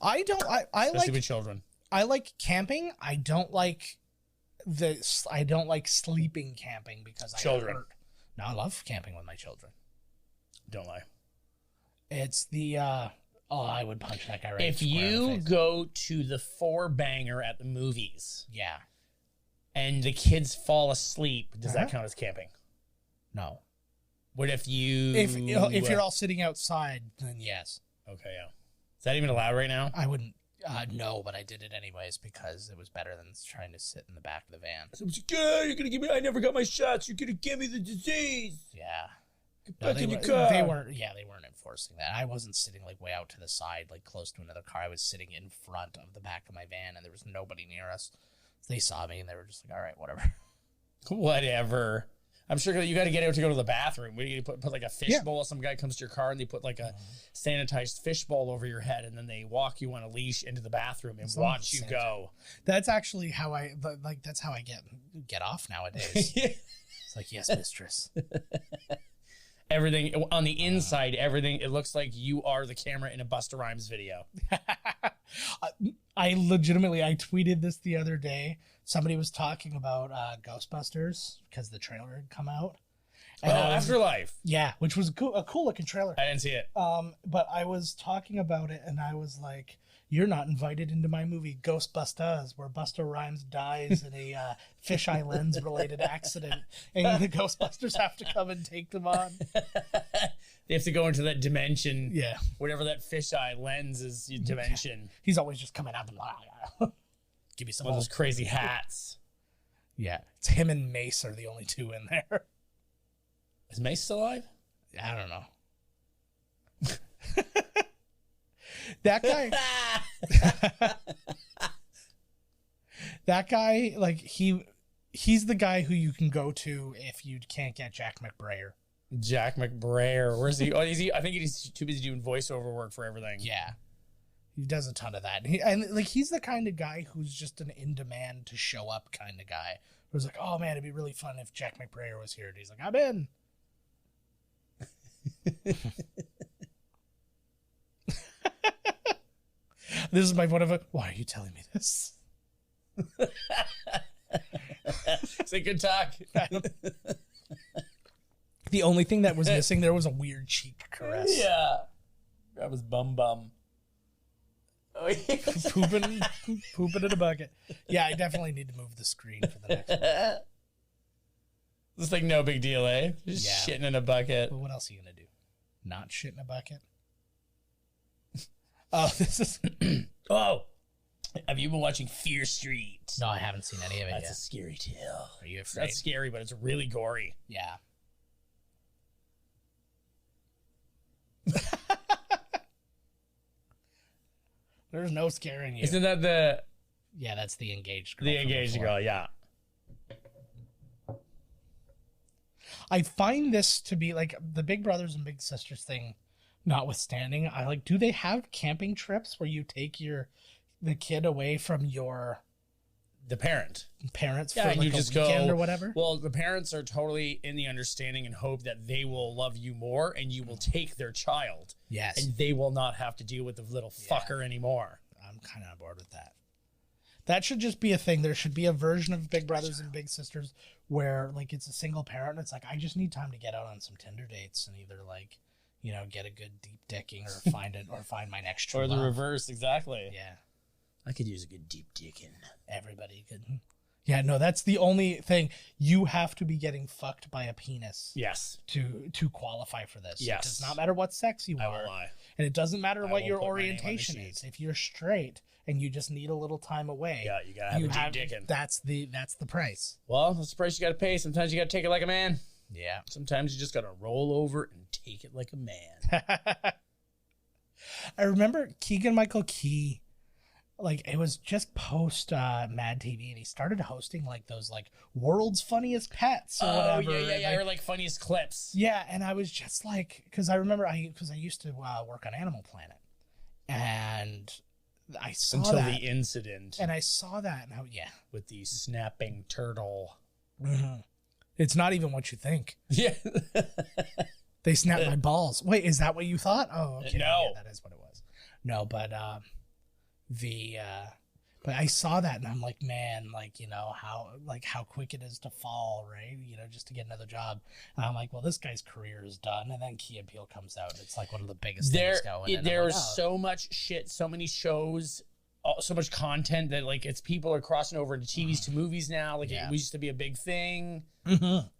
I Especially like with children. I like camping. I don't like sleeping camping because children. I get hurt. No, I love camping with my children. Don't lie. It's the Oh, I would punch that guy right If square in the you face. go to the 4-banger at the movies Yeah. and the kids fall asleep, does that count as camping? No. What if you... If you're all sitting outside, then yes. Okay, yeah. Is that even allowed right now? I wouldn't. No, but I did it anyways because it was better than trying to sit in the back of the van. So it's like, yeah, you're going to give me... I never got my shots. You're going to give me the disease. Yeah. Get No, back they in your were- car. They weren't enforcing that. I wasn't sitting like way out to the side, like close to another car. I was sitting in front of the back of my van, and there was nobody near us. They saw me, and they were just like, "All right, whatever." Whatever. I'm sure you got to get out to go to the bathroom. What do you put like a fish bowl? Some guy comes to your car and they put like a sanitized fish bowl over your head, and then they walk you on a leash into the bathroom and watch you go. That's actually how I like. That's how I get off nowadays. It's like, yes, mistress. Everything on the inside, everything. It looks like you are the camera in a Busta Rhymes video. I tweeted this the other day. Somebody was talking about Ghostbusters because the trailer had come out. And Afterlife. Yeah, which was a cool looking trailer. I didn't see it. But I was talking about it, and I was like, "You're not invited into my movie Ghostbusters, where Busta Rhymes dies in a fisheye lens related accident, and the Ghostbusters have to come and take them on." They have to go into that dimension. Yeah, Whatever that fisheye lens is dimension. he's always just coming out and give me some One of those crazy hats. Yeah, it's him and Mace are the only two in there. Is Mace still alive? I don't know. That guy. That guy, like he's the guy who you can go to if you can't get Jack McBrayer. Jack McBrayer. Where's he? Oh, is he? I think he's too busy doing voiceover work for everything. Yeah, he does a ton of that, and he's the kind of guy who's just an in demand to show up kind of guy. Who's like, oh man, it'd be really fun if Jack McBrayer was here. And he's like, I'm in. This is my one of a. Why are you telling me this? It's a good talk. The only thing that was missing there was a weird cheek caress. Yeah. That was bum. Oh, yeah. pooping in a bucket. Yeah, I definitely need to move the screen for the next one. It's like no big deal, eh? Just shitting in a bucket. But what else are you gonna do? Not shit in a bucket? Oh, this is. Oh, have you been watching Fear Street? No, I haven't seen any of it That's yet. a scary tale. Are you afraid? That's scary, but it's really gory. Yeah. There's no scaring you. Isn't that the Yeah, that's the engaged girl. the from engaged before. girl? Yeah. I find this to be like the Big Brothers and Big Sisters thing notwithstanding. I like, do they have camping trips where you take the kid away from The parent. parents for Yeah, and like you a just weekend go or whatever? Well, the parents are totally in the understanding and hope that they will love you more, and you will take their child, Yes. and they will not have to deal with the little fucker anymore. I'm kind of on board with that. That should just be a thing. There should be a version of Big Brothers and Big Sisters where like it's a single parent and it's like, I just need time to get out on some Tinder dates and either like, get a good deep dicking or find my next true Or the love. reverse, exactly. Yeah. I could use a good deep dicking. Everybody could. Yeah, no, that's the only thing. You have to be getting fucked by a penis Yes. to qualify for this. Yes. It does not matter what sex you I are. won't lie. And it doesn't matter I what will your put my name on the orientation sheet. is. If you're straight and you just need a little time away, Yeah, you gotta have a deep dicking. that's the price. Well, that's the price you gotta pay. Sometimes you gotta take it like a man. Yeah. Sometimes you just gotta roll over and take it like a man. I remember Keegan-Michael Key, like it was just post Mad TV, and he started hosting like those like World's Funniest Pets or whatever. and, Or like funniest clips. Yeah, and I was just like, because I remember I used to work on Animal Planet, and I saw Until that, the incident and I saw that, and with the snapping turtle. it's not even what you think. Yeah. They snapped my balls. Wait, is that what you thought? Oh, okay. No. Yeah, that is what it was. No, but But I saw that and I'm like, man, like, how quick it is to fall, right? Just to get another job. And I'm like, well, this guy's career is done. And then Key and Peele comes out and it's like one of the biggest things going. There's so much shit, so many shows, so much content that like it's people are crossing over into TVs to movies now. Like it used to be a big thing. Now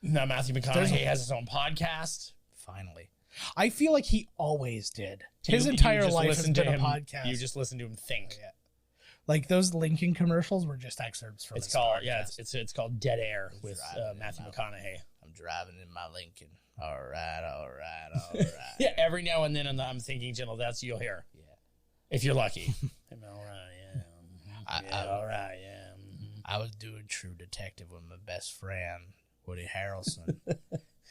Matthew McConaughey has his own podcast. Finally. I feel like he always did. His entire life has been a podcast. You just listen to him think. Yeah. Like those Lincoln commercials were just excerpts from his podcast. It's called Dead Air with Matthew McConaughey. I'm driving in my Lincoln. All right. Yeah, every now and then I'm thinking gentle deaths you'll hear. Yeah. If you're lucky. I'm all right, yeah. All right, yeah. I was doing True Detective with my best friend, Woody Harrelson.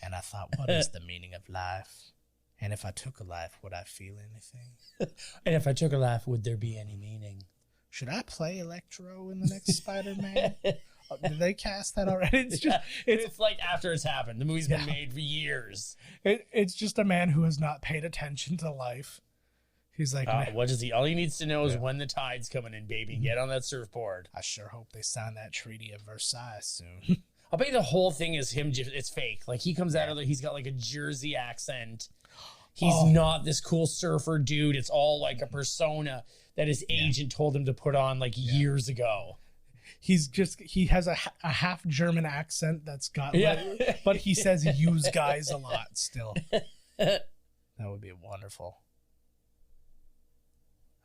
And I thought, what is the meaning of life? And if I took a life, would I feel anything? And if I took a life, would there be any meaning? Should I play Electro in the next Spider-Man? Did they cast that already? It's like after it's happened. The movie's been made for years. It's just a man who has not paid attention to life. He's like, what does he? All he needs to know is when the tide's coming in, baby. Get on that surfboard. I sure hope they sign that Treaty of Versailles soon. I'll bet you the whole thing is him. It's fake. Like he comes out of there, he's got like a Jersey accent. He's not this cool surfer dude. It's all like a persona that his agent told him to put on like years ago. He has a half German accent that's got, but he says use guys a lot still. That would be wonderful.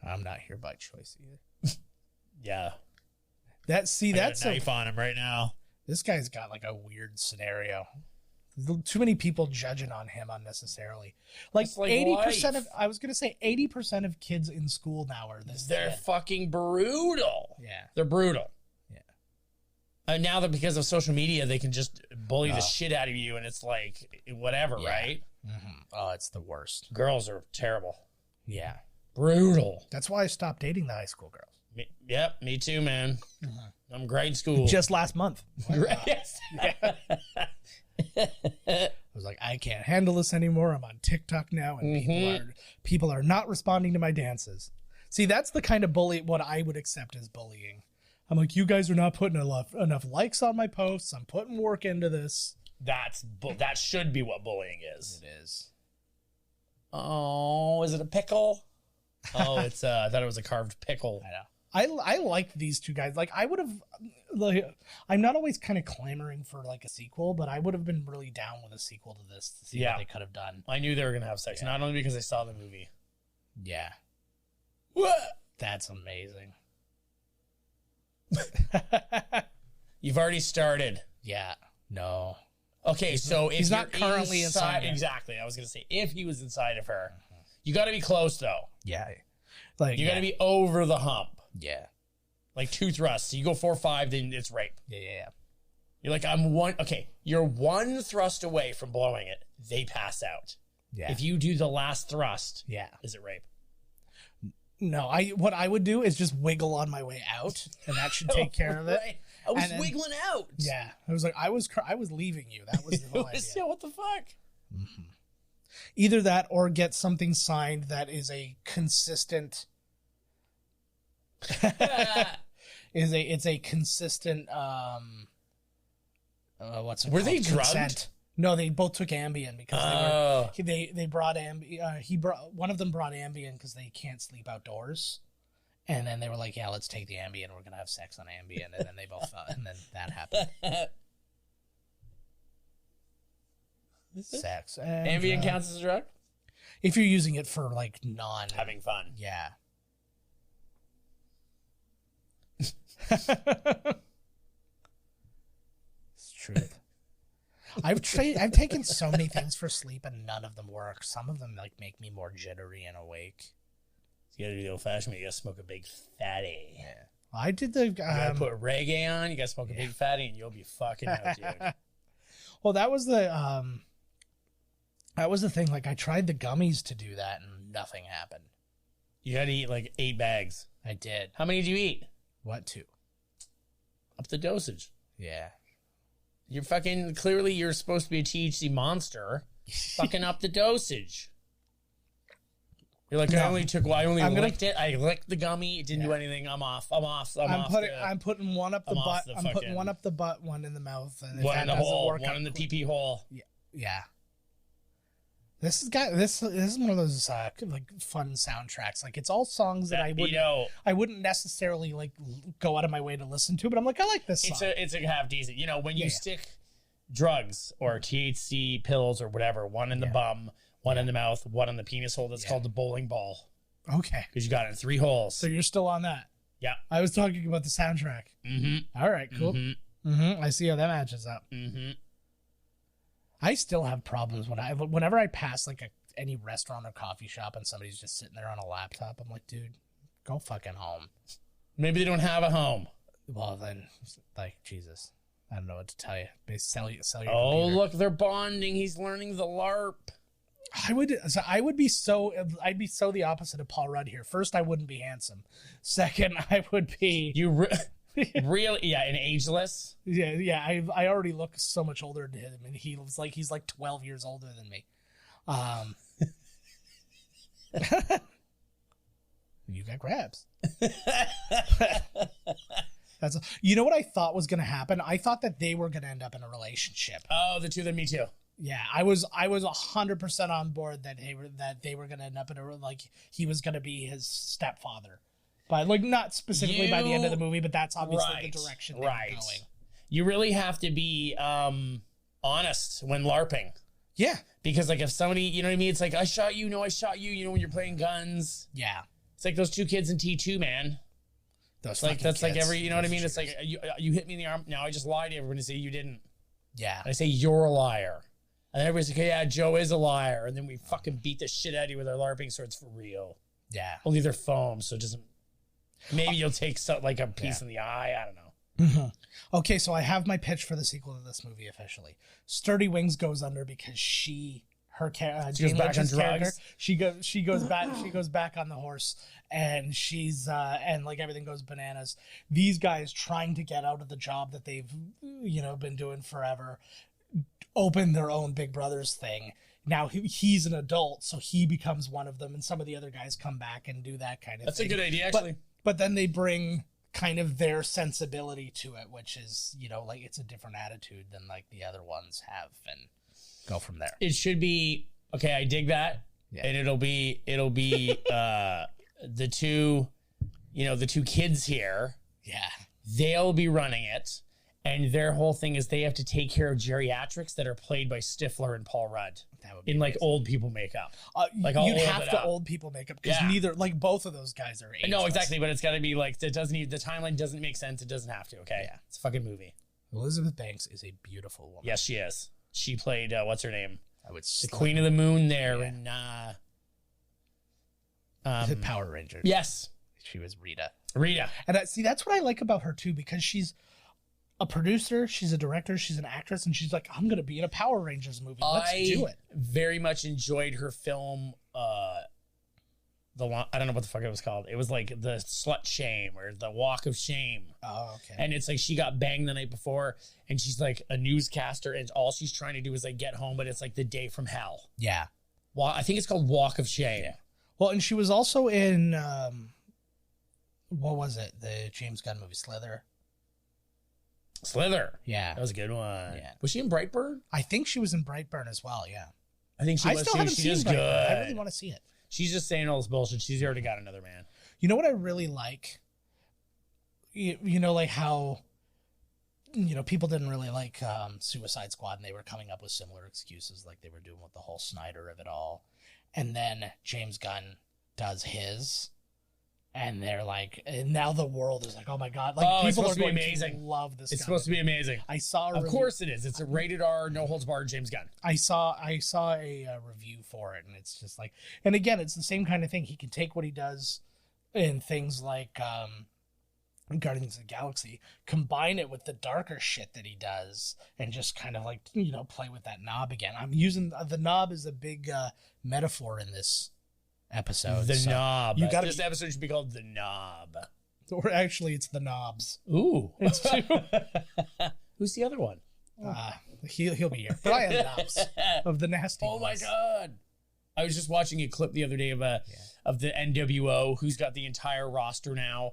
I'm not here by choice either. Yeah. That's a knife on him right now. This guy's got like a weird scenario. Too many people judging on him unnecessarily. Like 80% of, I was going to say 80% of kids in school now are this. They're fucking brutal. Yeah. They're brutal. Yeah. Now that because of social media, they can just bully the shit out of you and it's like, whatever, right? Mm-hmm. Oh, it's the worst. Girls are terrible. Yeah. Brutal. That's why I stopped dating the high school girls. Me too, man. Mm-hmm. I'm grade school. Just last month. Yes. I was like, I can't handle this anymore. I'm on TikTok now, and people are not responding to my dances. See, that's the kind of what I would accept as bullying. I'm like, you guys are not putting enough likes on my posts. I'm putting work into this. That should be what bullying is. It is. Oh, is it a pickle? Oh, I thought it was a carved pickle. I know. I like these two guys. Like I would have, I'm not always kind of clamoring for like a sequel, but I would have been really down with a sequel to this to see what they could have done. I knew they were gonna have sex, not only because I saw the movie. Yeah. What? That's amazing. You've already started. Yeah. No. Okay, so if he's not currently inside. Exactly. I was gonna say if he was inside of her, you got to be close though. Yeah. Like you got to be over the hump. Yeah. Like 2 thrusts. So you go 4 or 5, then it's rape. Yeah. You're like, I'm one. Okay, you're 1 thrust away from blowing it. They pass out. Yeah. If you do the last thrust, is it rape? No. What I would do is just wiggle on my way out, and that should take care of it. Right. I was wiggling out. Yeah. I was like, I was leaving you. That was the whole idea. Yeah. What the fuck? Mm-hmm. Either that or get something signed that is a consistent. It's a consistent what's it were called? They drugged? Consent. No, they both took Ambien because they brought Ambien. One of them brought Ambien because they can't sleep outdoors, and then they were like, "Yeah, let's take the Ambien. We're gonna have sex on Ambien," and then they both fell, and then that happened. Sex. Ambien counts as a drug if you're using it for like having fun. Yeah. It's true. I've taken so many things for sleep and none of them work. Some of them like make me more jittery and awake. You gotta do the old fashioned. You gotta smoke a big fatty. Yeah. I did the. You gotta put reggae on. You gotta smoke a big fatty, and you'll be fucking out, dude. Well, that was the thing. Like I tried the gummies to do that, and nothing happened. You had to eat like 8 bags. I did. How many did you eat? What 2? Up the dosage. Yeah. You're fucking clearly you're supposed to be a THC monster. Fucking up the dosage. You're like, No. I only licked it. I licked the gummy. It didn't do anything. I'm off. I'm putting one up the I'm butt. off the I'm putting fucking- one up the butt, one in the mouth, and if One that in the doesn't hole, work one out in the quick- pee hole. Yeah. This is one of those like fun soundtracks. Like it's all songs that I wouldn't necessarily like go out of my way to listen to, but I'm like, I like this song. It's a half decent. You know, when you Yeah. stick drugs or THC pills or whatever, one in the bum, one in the mouth, one in the penis hole. That's called the bowling ball Okay. because you got it in 3 holes. So you're still on that. Yeah. I was talking about the soundtrack. Mm-hmm. All right, cool. Mm-hmm. I see how that matches up. Mm-hmm. I still have problems whenever I pass like any restaurant or coffee shop and somebody's just sitting there on a laptop. I'm like, dude, go fucking home. Maybe they don't have a home. Well, then, like, Jesus, I don't know what to tell you. They sell your Oh, computer. look, they're bonding. He's learning the LARP. I'd be so the opposite of Paul Rudd here. First, I wouldn't be handsome. Second, I would be Really, yeah, and ageless. yeah. I already look so much older than him, and he's like 12 years older than me. You got grabs. You know what I thought was going to happen? I thought that they were going to end up in a relationship. Oh, the two of them, me too. Yeah, I was 100% on board that they were going to end up in he was going to be his stepfather. But like not specifically by the end of the movie, but that's obviously the direction they were going. You really have to be honest when LARPing. Yeah. Because like if somebody, you know what I mean? It's like, I shot you, no, I shot you, you know, when you're playing guns. Yeah. It's like those 2 kids in T2, man. That's like every, you know what I mean? It's like you hit me in the arm. Now I just lied to everyone and say you didn't. Yeah. And I say you're a liar. And everybody's like, yeah, Joe is a liar. And then we fucking beat the shit out of you with our LARPing swords for real. Yeah. Only they're foam, so it doesn't. Maybe you'll take like a piece in the eye. I don't know. Mm-hmm. Okay, so I have my pitch for the sequel to this movie officially. Sturdy Wings goes under because she goes back on drugs. She goes back on the horse, and she's and like everything goes bananas. These guys trying to get out of the job that they've been doing forever, open their own Big Brothers thing. Now he's an adult, so he becomes one of them, and some of the other guys come back and do that kind of That's thing. a good idea, actually. But then they bring kind of their sensibility to it, which is, like it's a different attitude than like the other ones have, and go from there. It should be, okay, I dig that. Yeah. And it'll be the two kids here. Yeah. They'll be running it. And their whole thing is they have to take care of geriatrics that are played by Stifler and Paul Rudd That would be in like amazing. old people makeup. Like I'll you'd hold have it to up. old people makeup because Yeah. both of those guys are ageless. No, exactly, but it's got to be like the timeline doesn't make sense. It doesn't have to. Okay, Yeah. it's a fucking movie. Elizabeth Banks is a beautiful woman. Yes, she is. She played what's her name, I would the Queen of the Moon there, Yeah. and Power Rangers. yes, She was Rita. and that's what I like about her too, because she's a producer, she's a director, she's an actress, and she's like, I'm gonna be in a Power Rangers movie. Let's do it. Very much enjoyed her film. I don't know what the fuck it was called. It was like the Slut Shame or the Walk of Shame. Oh, okay. And it's like she got banged the night before, and she's like a newscaster, and all she's trying to do is like get home, but it's like the day from hell. Yeah. Well, I think it's called Walk of Shame. Yeah. Well, and she was also in what was it? The James Gunn movie Slither. Yeah. That was a good one. Yeah. Was she in Brightburn? I think she was in Brightburn as well. Yeah. I think she I was. still haven't She seen does Brightburn. good. I really want to see it. She's just saying all this bullshit. She's already got another man. You know what I really like? You know, like how, people didn't really like Suicide Squad, and they were coming up with similar excuses like they were doing with the whole Snyder of it all. And then James Gunn does his, and they're like, and now the world is like, oh my God. Like, it's people are supposed to be going amazing. to love this It's guy. supposed to be amazing. I saw a Of review- course it is. It's a rated R, no holds barred James Gunn. I saw a review for it, and it's just like, and again, it's the same kind of thing. He can take what he does in things like Guardians of the Galaxy, combine it with the darker shit that he does, and just kind of like, play with that knob again. I'm using the knob as a big metaphor in this episode. The so knob. You got This episode should be called The Knob. or actually, it's the knobs. Ooh. It's two. Who's the other one? He'll be here. Brian Knobs of the Nasty Oh my Boys. God. I was just watching a clip the other day of of the NWO, who's got the entire roster now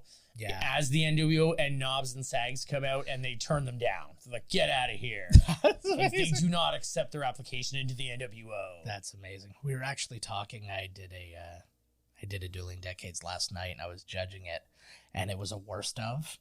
as the NWO, and Knobs and Sags come out and they turn them down. They're like, get out of here. Like, they do not accept their application into the NWO. That's amazing. We were actually talking. I did a Dueling Decades last night, and I was judging it, and it was a worst of.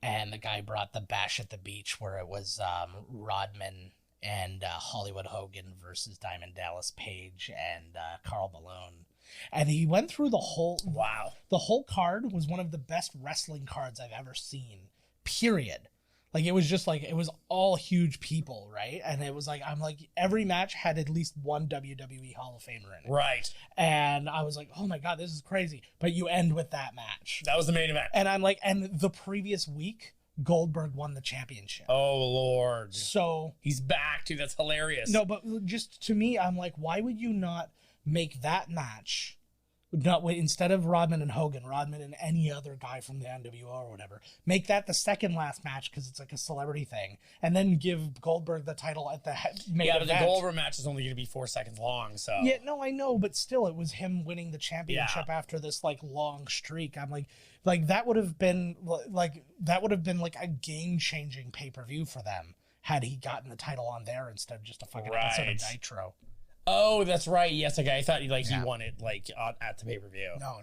And the guy brought the Bash at the Beach, where it was Rodman and Hollywood Hogan versus Diamond Dallas Page and Carl Malone. And he went through the whole... Wow. The whole card was one of the best wrestling cards I've ever seen, period. Like, it was just like, it was all huge people, right? And it was like, I'm like, every match had at least one WWE Hall of Famer in it. Right. And I was like, oh my God, this is crazy. But you end with that match. That was the main event. And I'm like, and the previous week, Goldberg won the championship. Oh, Lord. So... He's back, too. That's hilarious. No, but just to me, I'm like, why would you not make that match... instead of Rodman and Hogan, Rodman and any other guy from the NWO or whatever, make that the second last match because it's like a celebrity thing, and then give Goldberg the title at the main event. But the Goldberg match is only going to be 4 seconds long, so... Yeah, no, I know, but still, it was him winning the championship after this, like, long streak. I'm like, that would have been, like a game-changing pay-per-view for them had he gotten the title on there instead of just a fucking episode of Nitro. Oh, that's right. Yes, okay. I thought he won it at the pay-per-view. No.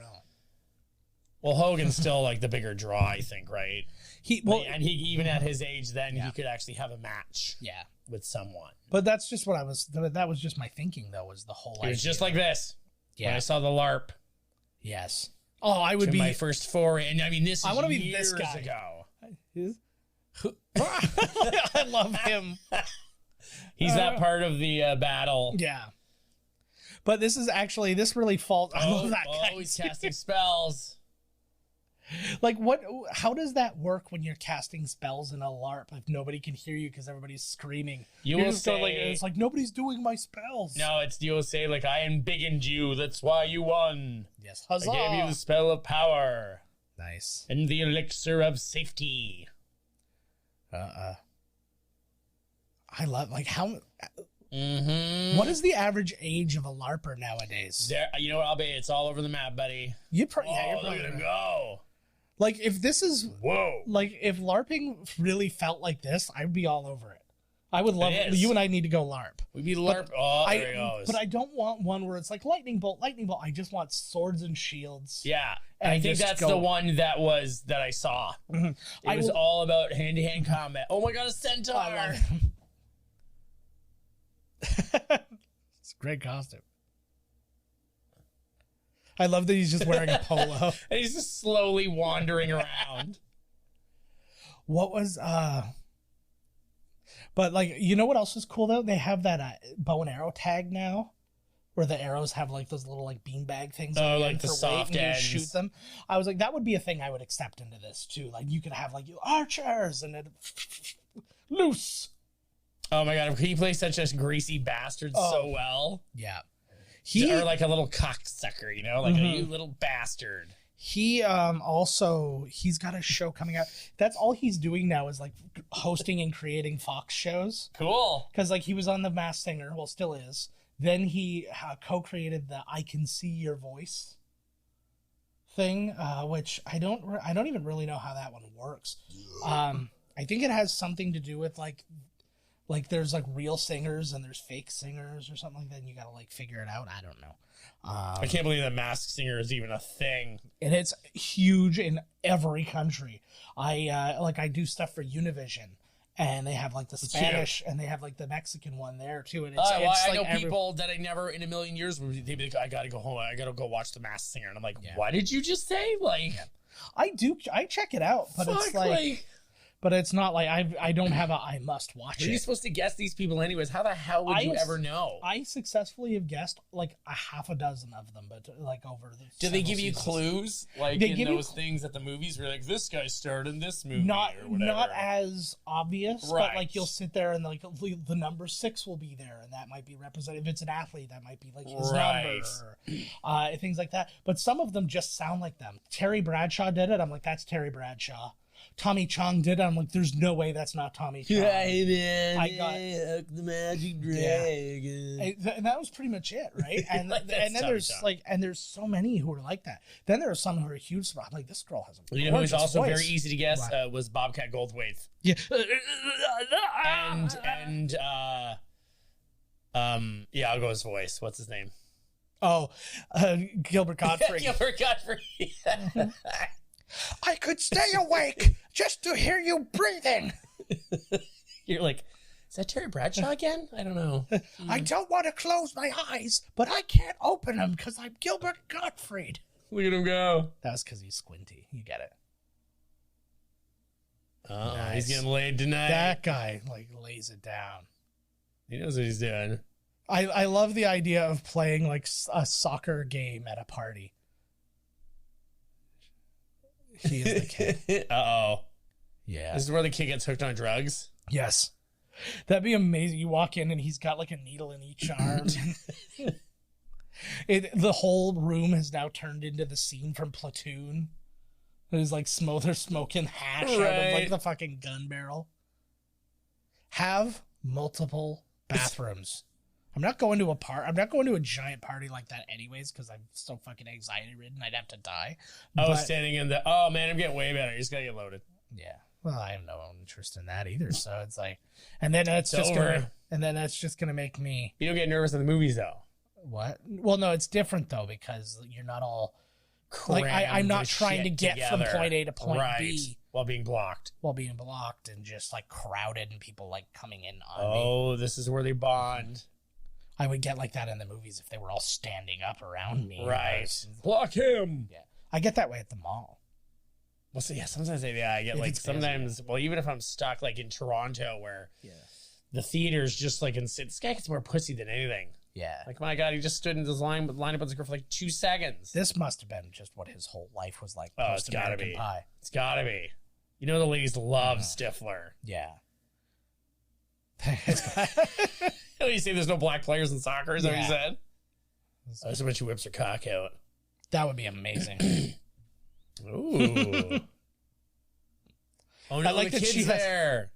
Well, Hogan's still like the bigger draw, I think, right? He even at his age then he could actually have a match. Yeah. With someone. But that's just what that was just my thinking though, was the whole idea. It was just like this. Yeah. When I saw the LARP. Yes. Oh, I would be my first foray, and I mean this is I want to be years this guy ago. I love him. He's that part of the battle. Yeah. But this really falls. I love that guy. Oh, he's casting spells. Like, how does that work when you're casting spells in a LARP if nobody can hear you because everybody's screaming? It's like, nobody's doing my spells. No, you'll say, like, I enbigged you. That's why you won. Yes. Huzzah. I gave you the spell of power. Nice. And the elixir of safety. I love, like, how... Mm-hmm. What is the average age of a LARPer nowadays? You know what, I'll bet it's all over the map, buddy. You're probably look at him go. Like, if this is... Whoa. Like, if LARPing really felt like this, I'd be all over it. I would love it. You and I need to go LARP. We'd be LARP. There he goes. But I don't want one where it's like lightning bolt. I just want swords and shields. Yeah. And I think that's the one that I saw. Mm-hmm. It was all about hand-to-hand combat. Oh my God, a centaur. I love him. It's a great costume. I love that he's just wearing a polo. And he's just slowly wandering around. What was but like, you know what else is cool though? They have that bow and arrow tag now, where the arrows have like those little like beanbag things. Oh, like the soft ends. You shoot them. I was like, that would be a thing I would accept into this too. Like, you could have like archers and it loose. Oh my God, he plays such a greasy bastard so well. Yeah. Or like a little cocksucker, you know? Like you little bastard. He he's got a show coming out. That's all he's doing now is like hosting and creating Fox shows. Cool. Because like he was on The Masked Singer, well, still is. Then he co-created the I Can See Your Voice thing, which I don't even really know how that one works. I think it has something to do with like there's like real singers and there's fake singers or something like that, and you gotta like figure it out. I don't know. I can't believe that Masked Singer is even a thing. And it's huge in every country. I do stuff for Univision, and they have like the Spanish and they have like the Mexican one there too. And I know people that I never in a million years would be like, I gotta go home. I gotta go watch the Masked Singer, and I'm like, what did you just say? Like, I check it out, but it's like. But it's not like I don't have I must watch it. Are you supposed to guess these people anyways? How the hell would you ever know? I successfully have guessed like a half a dozen of them, but like over the Do they give you clues? Like they in those things at the movies where like this guy starred in this movie or whatever? Not as obvious, but like you'll sit there and like the number 6 will be there and that might be represented. If it's an athlete, that might be like his number or things like that. But some of them just sound like them. Terry Bradshaw did it. I'm like, that's Terry Bradshaw. Tommy Chong did it. I'm like, there's no way that's not Tommy Chong. Hey man, I got the magic dragon. And that was pretty much it, right? And Like, that's and then Tommy there's Chong. like, and there's so many who are like that. Then there are some who are huge. I'm like, this girl has a You know who's gorgeous also voice. very easy to guess What? was Bobcat Goldthwait. Yeah. And yeah, I'll go his voice. What's his name? Gilbert Gottfried. Gilbert Gottfried. I could stay awake just to hear you breathing. You're like, is that Terry Bradshaw again? I don't know. I don't want to close my eyes, but I can't open them because I'm Gilbert Gottfried. Look at him go. That was because he's squinty. You get it. Oh, Nice. he's getting laid tonight. That guy like lays it down. He knows what he's doing. I love the idea of playing like a soccer game at a party. He is the kid. Uh-oh. Yeah. This is where the kid gets hooked on drugs? Yes. That'd be amazing. You walk in and he's got like a needle in each arm. The whole room has now turned into the scene from Platoon. There's like they're smoking hash out of like Right. the fucking gun barrel. Have multiple bathrooms. I'm not going to a giant party like that anyways because I'm so fucking anxiety ridden. I'd have to die. Oh, But- standing in the... Oh, man, I'm getting way better. You just gotta get loaded. Yeah. Well, I have no interest in that either. So it's like, and then that's It's just over. gonna make me You don't get nervous in the movies, though. what? Well, no, it's different though because you're not all like I'm Crammed not with trying to shit get from together. point A to point Right. B While being blocked. while being blocked and just like crowded and people like coming in on me. Oh, this is where they bond. I would get like that in the movies if they were all standing up around me. Right. Block him. Yeah. I get that way at the mall. Well, so yeah, sometimes I get If like it's busy, sometimes. Well, even if I'm stuck like in Toronto, where Yeah. the theater's just like this guy gets more pussy than anything. Yeah. Like my God, he just stood in this line up with this girl for like 2 seconds. This must have been just what his whole life was like. Oh, it's gotta post-American be. Pie. It's gotta be. You know the ladies love Stifler. Yeah. Oh, you say there's no black players in soccer? Is that what you Yeah. said? Oh, so when she whips her cock out. That would be amazing. Ooh. Oh no, I like the that kid's she has- there.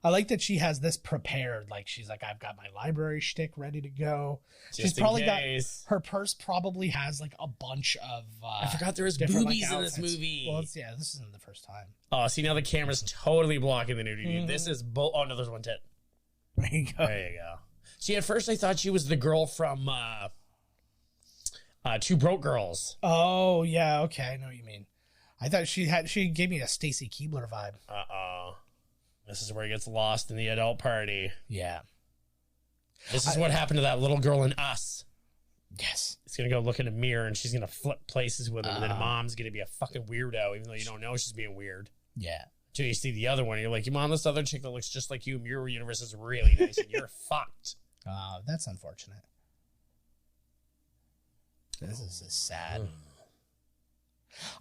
I like that she has this prepared. Like she's like, I've got my library shtick ready to go. She's Just in probably got case. her purse. Probably has like a bunch of. I forgot there was different, boobies like, in this outfits. movie. Well, this isn't the first time. Oh, see, now the camera's totally blocking the nudity. Mhm. This is oh no, there's one tit. There you go. There you go. See, at first I thought she was the girl from Two Broke Girls. Oh yeah, okay, I know what you mean. I thought she gave me a Stacy Keebler vibe. Uh-oh. This is where he gets lost in the adult party. Yeah. This is what happened to that little girl in Us. Yes. He's going to go look in a mirror and she's going to flip places with him. And then mom's going to be a fucking weirdo, even though you don't know she's being weird. Yeah. Until you see the other one. And you're like, your mom, this other chick that looks just like you. Your universe is really nice and you're fucked. That's unfortunate. This is sad.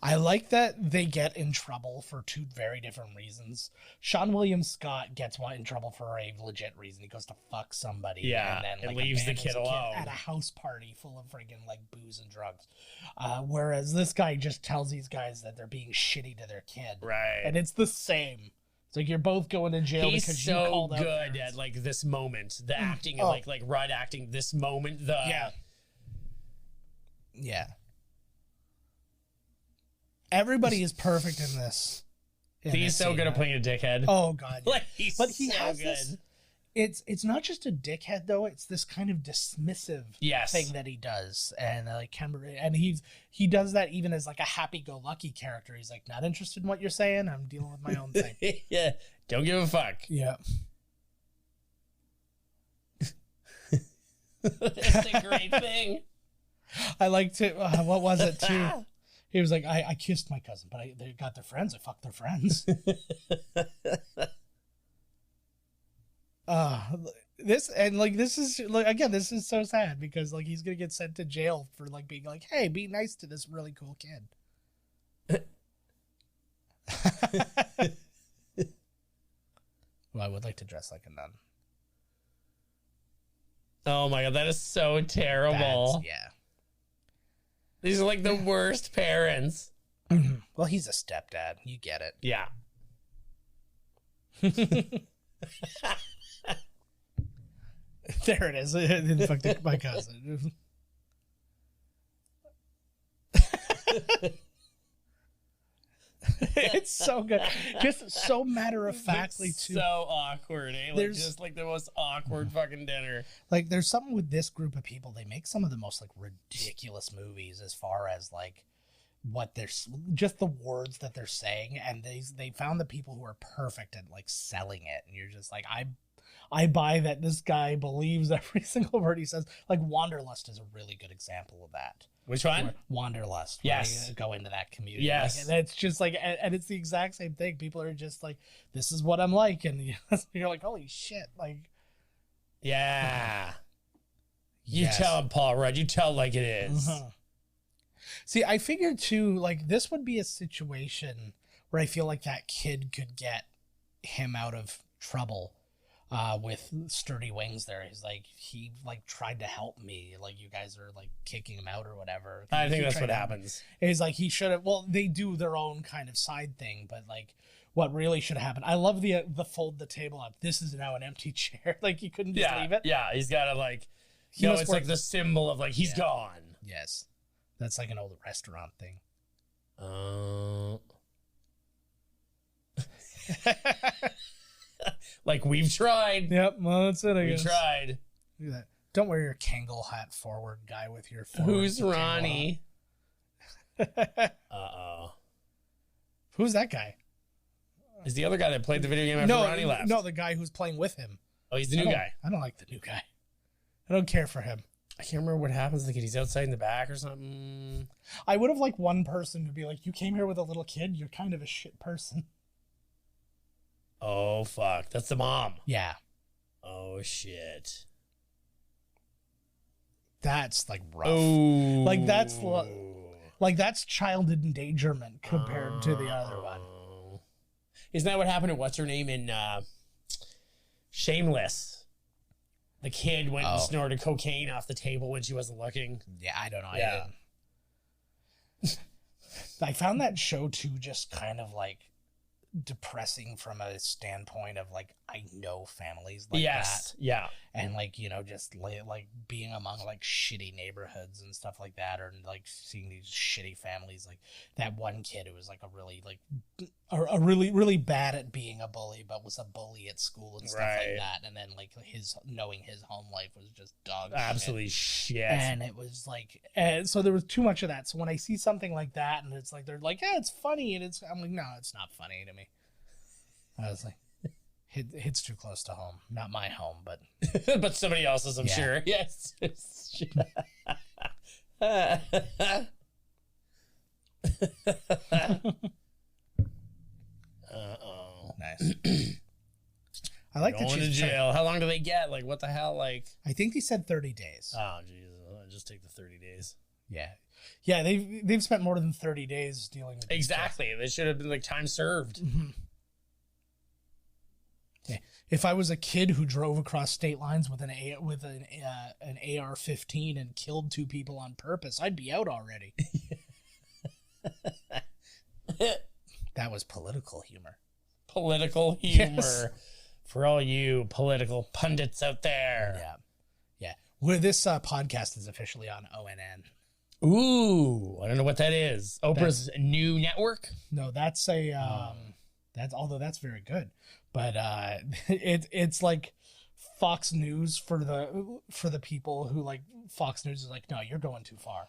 I like that they get in trouble for two very different reasons. Sean William Scott gets in trouble for a legit reason. He goes to fuck somebody. Yeah, and then and like, leaves the abandons kid a alone. at a house party full of friggin' like booze and drugs. Whereas this guy just tells these guys that they're being shitty to their kid. Right. And it's the same. It's like you're both going to jail He's because you so called out good parents. at like this moment, the acting, Oh. like Rudd acting this moment. Yeah. Everybody is perfect in this. He's so good at playing a dickhead. Oh god. Yeah. Like, he's But he so has good. this. It's not just a dickhead though. It's this kind of dismissive Yes. thing that he does, and he does that even as like a happy-go-lucky character. He's like, not interested in what you're saying. I'm dealing with my own thing. Yeah, don't give a fuck. Yeah. That's a great thing. I liked it. What was it too? He was like, I kissed my cousin, but they got their friends. I fucked their friends. This is like, again, this is so sad because like he's gonna get sent to jail for like being like, hey, be nice to this really cool kid. Well, I would like to dress like a nun. Oh my god, that is so terrible. Yeah. These are like the worst parents. Well, he's a stepdad. You get it. Yeah. There it is. In fact, my cousin. It's so good. Just so matter of factly too. So awkward, eh? Like, just like the most awkward fucking dinner. Like, there's something with this group of people. They make some of the most like ridiculous movies as far as like what they're just the words that they're saying, and they found the people who are perfect at like selling it, and you're just like, I buy that this guy believes every single word he says. Like, Wanderlust is a really good example of that. Which one? Wanderlust. Yes. Go into that community. Yes. Like, and it's just like, and it's the exact same thing. People are just like, this is what I'm like. And you're like, holy shit. Like, yeah. You yes. tell him, Paul Rudd. You tell like it is. Mm-hmm. See, I figured too, like, this would be a situation where I feel like that kid could get him out of trouble. With Sturdy Wings there. He's like, he like tried to help me. Like, you guys are like kicking him out or whatever. I think that's what happens. He's like, he should have, well, they do their own kind of side thing, but like what really should have happened. I love the fold the table up. This is now an empty chair. Like, you couldn't just leave it. Yeah, he's got to like, it's like the symbol of like, he's gone. Yes. That's like an old restaurant thing. Like, we've tried. Yep, well, that's it, I guess. We tried. Look at that. Don't wear your Kangol hat forward, guy, with your forward. Who's Ronnie? Uh-oh. Who's that guy? Is the other guy that played the video game after Ronnie left? No, the guy who's playing with him. Oh, he's the new guy. I don't like the new guy. I don't care for him. I can't remember what happens. Like, he's outside in the back or something. I would have liked one person to be like, you came here with a little kid? You're kind of a shit person. Oh, fuck. That's the mom. Yeah. Oh, shit. That's, like, rough. Oh. Like, that's child endangerment compared to the other one. Isn't that what happened to what's-her-name in Shameless? The kid went and snorted cocaine off the table when she wasn't looking. Yeah, I don't know. Yeah. I found that show, too, just kind of, like, depressing from a standpoint of like, I know families like that. Yeah. And like, just like being among like shitty neighborhoods and stuff like that, or like seeing these shitty families. Like that one kid who was like really bad at being a bully, but was a bully at school and stuff like that. And then like knowing his home life was just dog absolutely shit. And it was like, so there was too much of that. So when I see something like that and it's like, they're like, yeah, it's funny. And I'm like, no, it's not funny to me. I was like, hits too close to home. Not my home, but but somebody else's, I'm sure. Yes. Uh-oh. Nice. I like that she's she's to jail. How long do they get? Like, what the hell? Like, I think they said 30 days. Oh, Jesus. I'll just take the 30 days. Yeah, they've spent more than 30 days dealing with exactly. They should have been like time served. Mm-hmm. Yeah. If I was a kid who drove across state lines with an AR-15 and killed 2 people on purpose, I'd be out already. That was political humor. Political humor. Yes. For all you political pundits out there. Yeah. Where this podcast is officially on ONN. Ooh, I don't know what that is. Oprah's new network? No, that's although that's very good. But it's like Fox News for the people who like Fox News is like, no, you're going too far.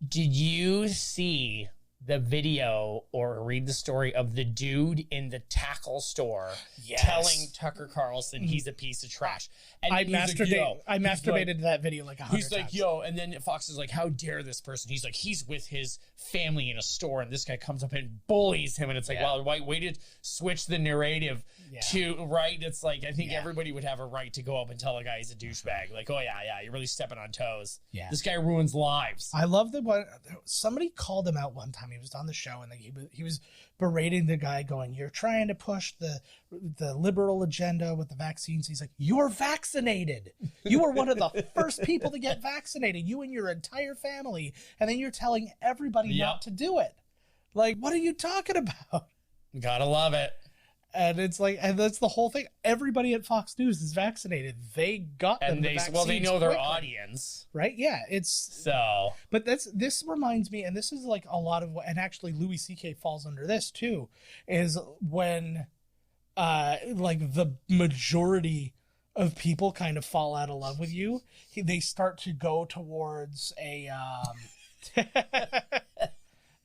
Did you see the video or read the story of the dude in the tackle store telling Tucker Carlson he's a piece of trash? And I masturbated to that video like 100 times. He's like, yo, and then Fox is like, how dare this person? He's like, he's with his family in a store, and this guy comes up and bullies him, and it's like, wow, way to switch the narrative to, right? It's like, I think everybody would have a right to go up and tell a guy he's a douchebag. Like, oh, yeah, you're really stepping on toes. Yeah. This guy ruins lives. I love that one. Somebody called him out one time. He was on the show, and he was berating the guy going, you're trying to push the liberal agenda with the vaccines. He's like, you're vaccinated. You were one of the first people to get vaccinated, you and your entire family. And then you're telling everybody not to do it. Like, what are you talking about? Gotta love it. And it's like, and that's the whole thing. Everybody at Fox News is vaccinated. They got them And the they know their quickly. audience. Right? Yeah. So. But this reminds me, and this is like a lot of, and actually Louis C.K. falls under this too, is when like the majority of people kind of fall out of love with you. They start to go towards a,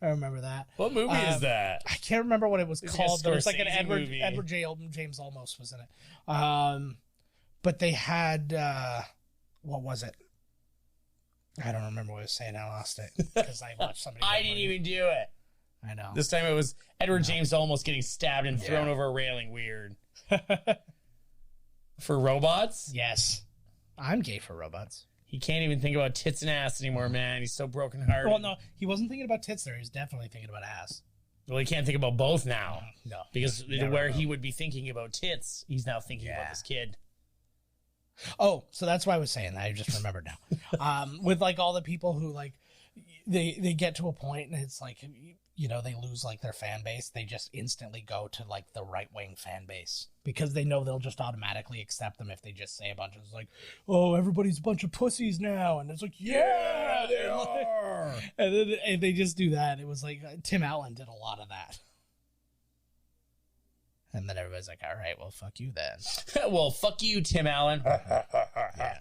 I remember that. What movie is that? I can't remember what it was called. There was like an Scorsese movie. Edward James Olmos was in it. But they had what was it? I don't remember what I was saying. I lost it because I watched somebody. I didn't even do it. I know. This time it was Edward James almost getting stabbed and thrown over a railing. Weird. For robots? Yes, I'm gay for robots. He can't even think about tits and ass anymore, man. He's so brokenhearted. Well, no, he wasn't thinking about tits there. He was definitely thinking about ass. Well, he can't think about both now. No, Because never where will. he would be thinking about tits, he's now thinking about his kid. Oh, so that's why I was saying that. I just remembered now. With like all the people who like they get to a point and it's like, you know, they lose like their fan base. They just instantly go to like the right wing fan base because they know they'll just automatically accept them if they just say a bunch of like, oh, everybody's a bunch of pussies now, and it's like, yeah, they are. and they just do that. It was like Tim Allen did a lot of that. And then everybody's like, all right, well, fuck you then. Well, fuck you, Tim Allen. Yeah.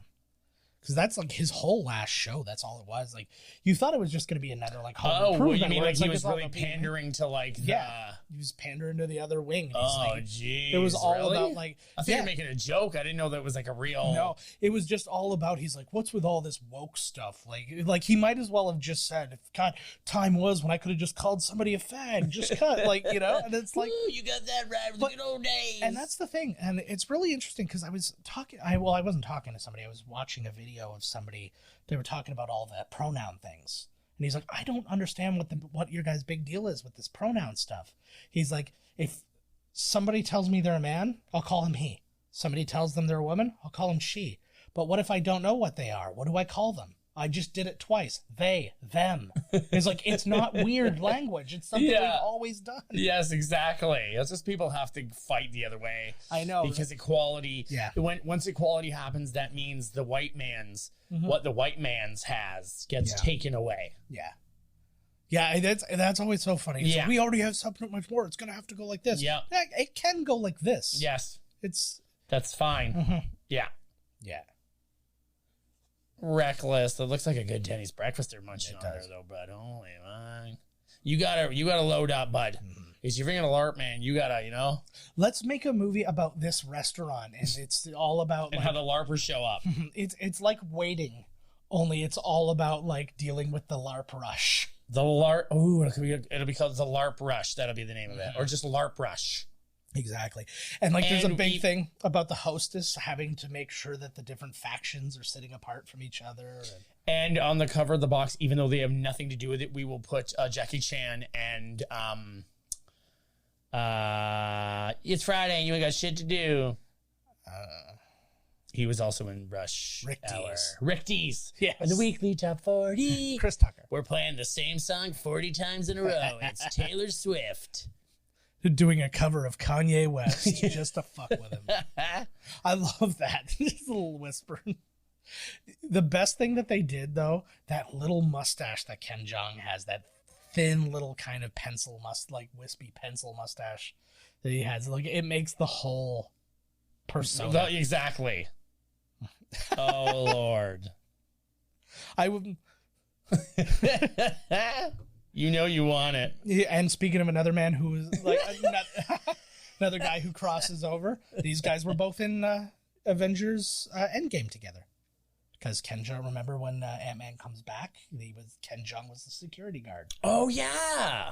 Because that's like his whole last show. That's all it was. Like, you thought it was just going to be another like home Oh, improvement. you mean where like it's he was it's all really about being- pandering to like the... Yeah, he was pandering to the other wing. And Oh, like, geez. it was all really? about like I think you're making a joke. I didn't know that was like a real... No, it was just all about. He's like, what's with all this woke stuff? Like he might as well have just said, God, time was when I could have just called somebody a fag. Just cut, like, you know. And it's like, Ooh, you got that right with the good old days. and that's the thing. And it's really interesting because I was talking. I wasn't talking to somebody. I was watching a video of somebody. They were talking about all the pronoun things. And he's like, I don't understand what your guys' big deal is with this pronoun stuff. He's like, if somebody tells me they're a man, I'll call him he. Somebody tells them they're a woman, I'll call him she. But what if I don't know what they are? What do I call them? I just did it twice. They, them. It's like, it's not weird language. It's something we've always done. Yes, exactly. It's just people have to fight the other way. I know. Because equality, Yeah. Once equality happens, that means the white man's, what the white man's has gets taken away. Yeah. Yeah, that's always so funny. It's Yeah. like, we already have so much more. It's going to have to go like this. Yeah. It can go like this. Yes, It's... that's fine. Yeah. Yeah. Reckless. It looks like a good Denny's breakfast they're munching on there, though, bud. Holy man. You gotta load up, bud. If you're bringing a LARP, man, you gotta, you know. Let's make a movie about this restaurant, and it's all about And like, how the LARPers show up. it's like waiting, only it's all about like dealing with the LARP rush. The LARP. Ooh, it'll be called the LARP Rush. That'll be the name of it, or just LARP Rush. Exactly. And like there's a And big thing about the hostess having to make sure that the different factions are sitting apart from each other. And on the cover of the box, even though they have nothing to do with it, we will put Jackie Chan and it's Friday and you ain't got shit to do. He was also in Rush Hour. Rick Dees. Yes. And the weekly top 40. Chris Tucker. We're playing the same song 40 times in a row. It's Taylor Swift. Doing a cover of Kanye West just to fuck with him. I love that. Just a little whisper. The best thing that they did, though, that little mustache that Ken Jeong has, that thin little kind of like wispy pencil mustache that he has, like it makes the whole persona. Exactly. Oh, Lord. I would. You know you want it. And speaking of another man who is like another guy who crosses over, these guys were both in Avengers Endgame together. Because Ken Jeong, remember when Ant-Man comes back? Ken Jeong was the security guard. Oh, yeah.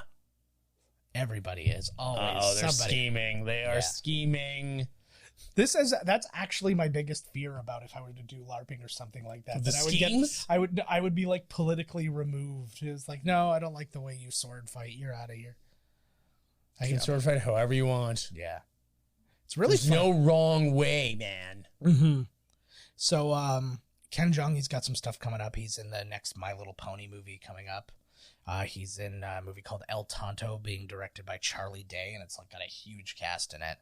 Everybody is always they're somebody. scheming. They are scheming. That's actually my biggest fear about if I were to do LARPing or something like that. The schemes? I would be like politically removed. It's like, no, I don't like the way you sword fight. You're out of here. You can sword fight however you want. Yeah. It's really There's fun. no wrong way, man. Mm-hmm. So, Ken Jeong, he's got some stuff coming up. He's in the next My Little Pony movie coming up. He's in a movie called El Tonto, being directed by Charlie Day, and it's like got a huge cast in it.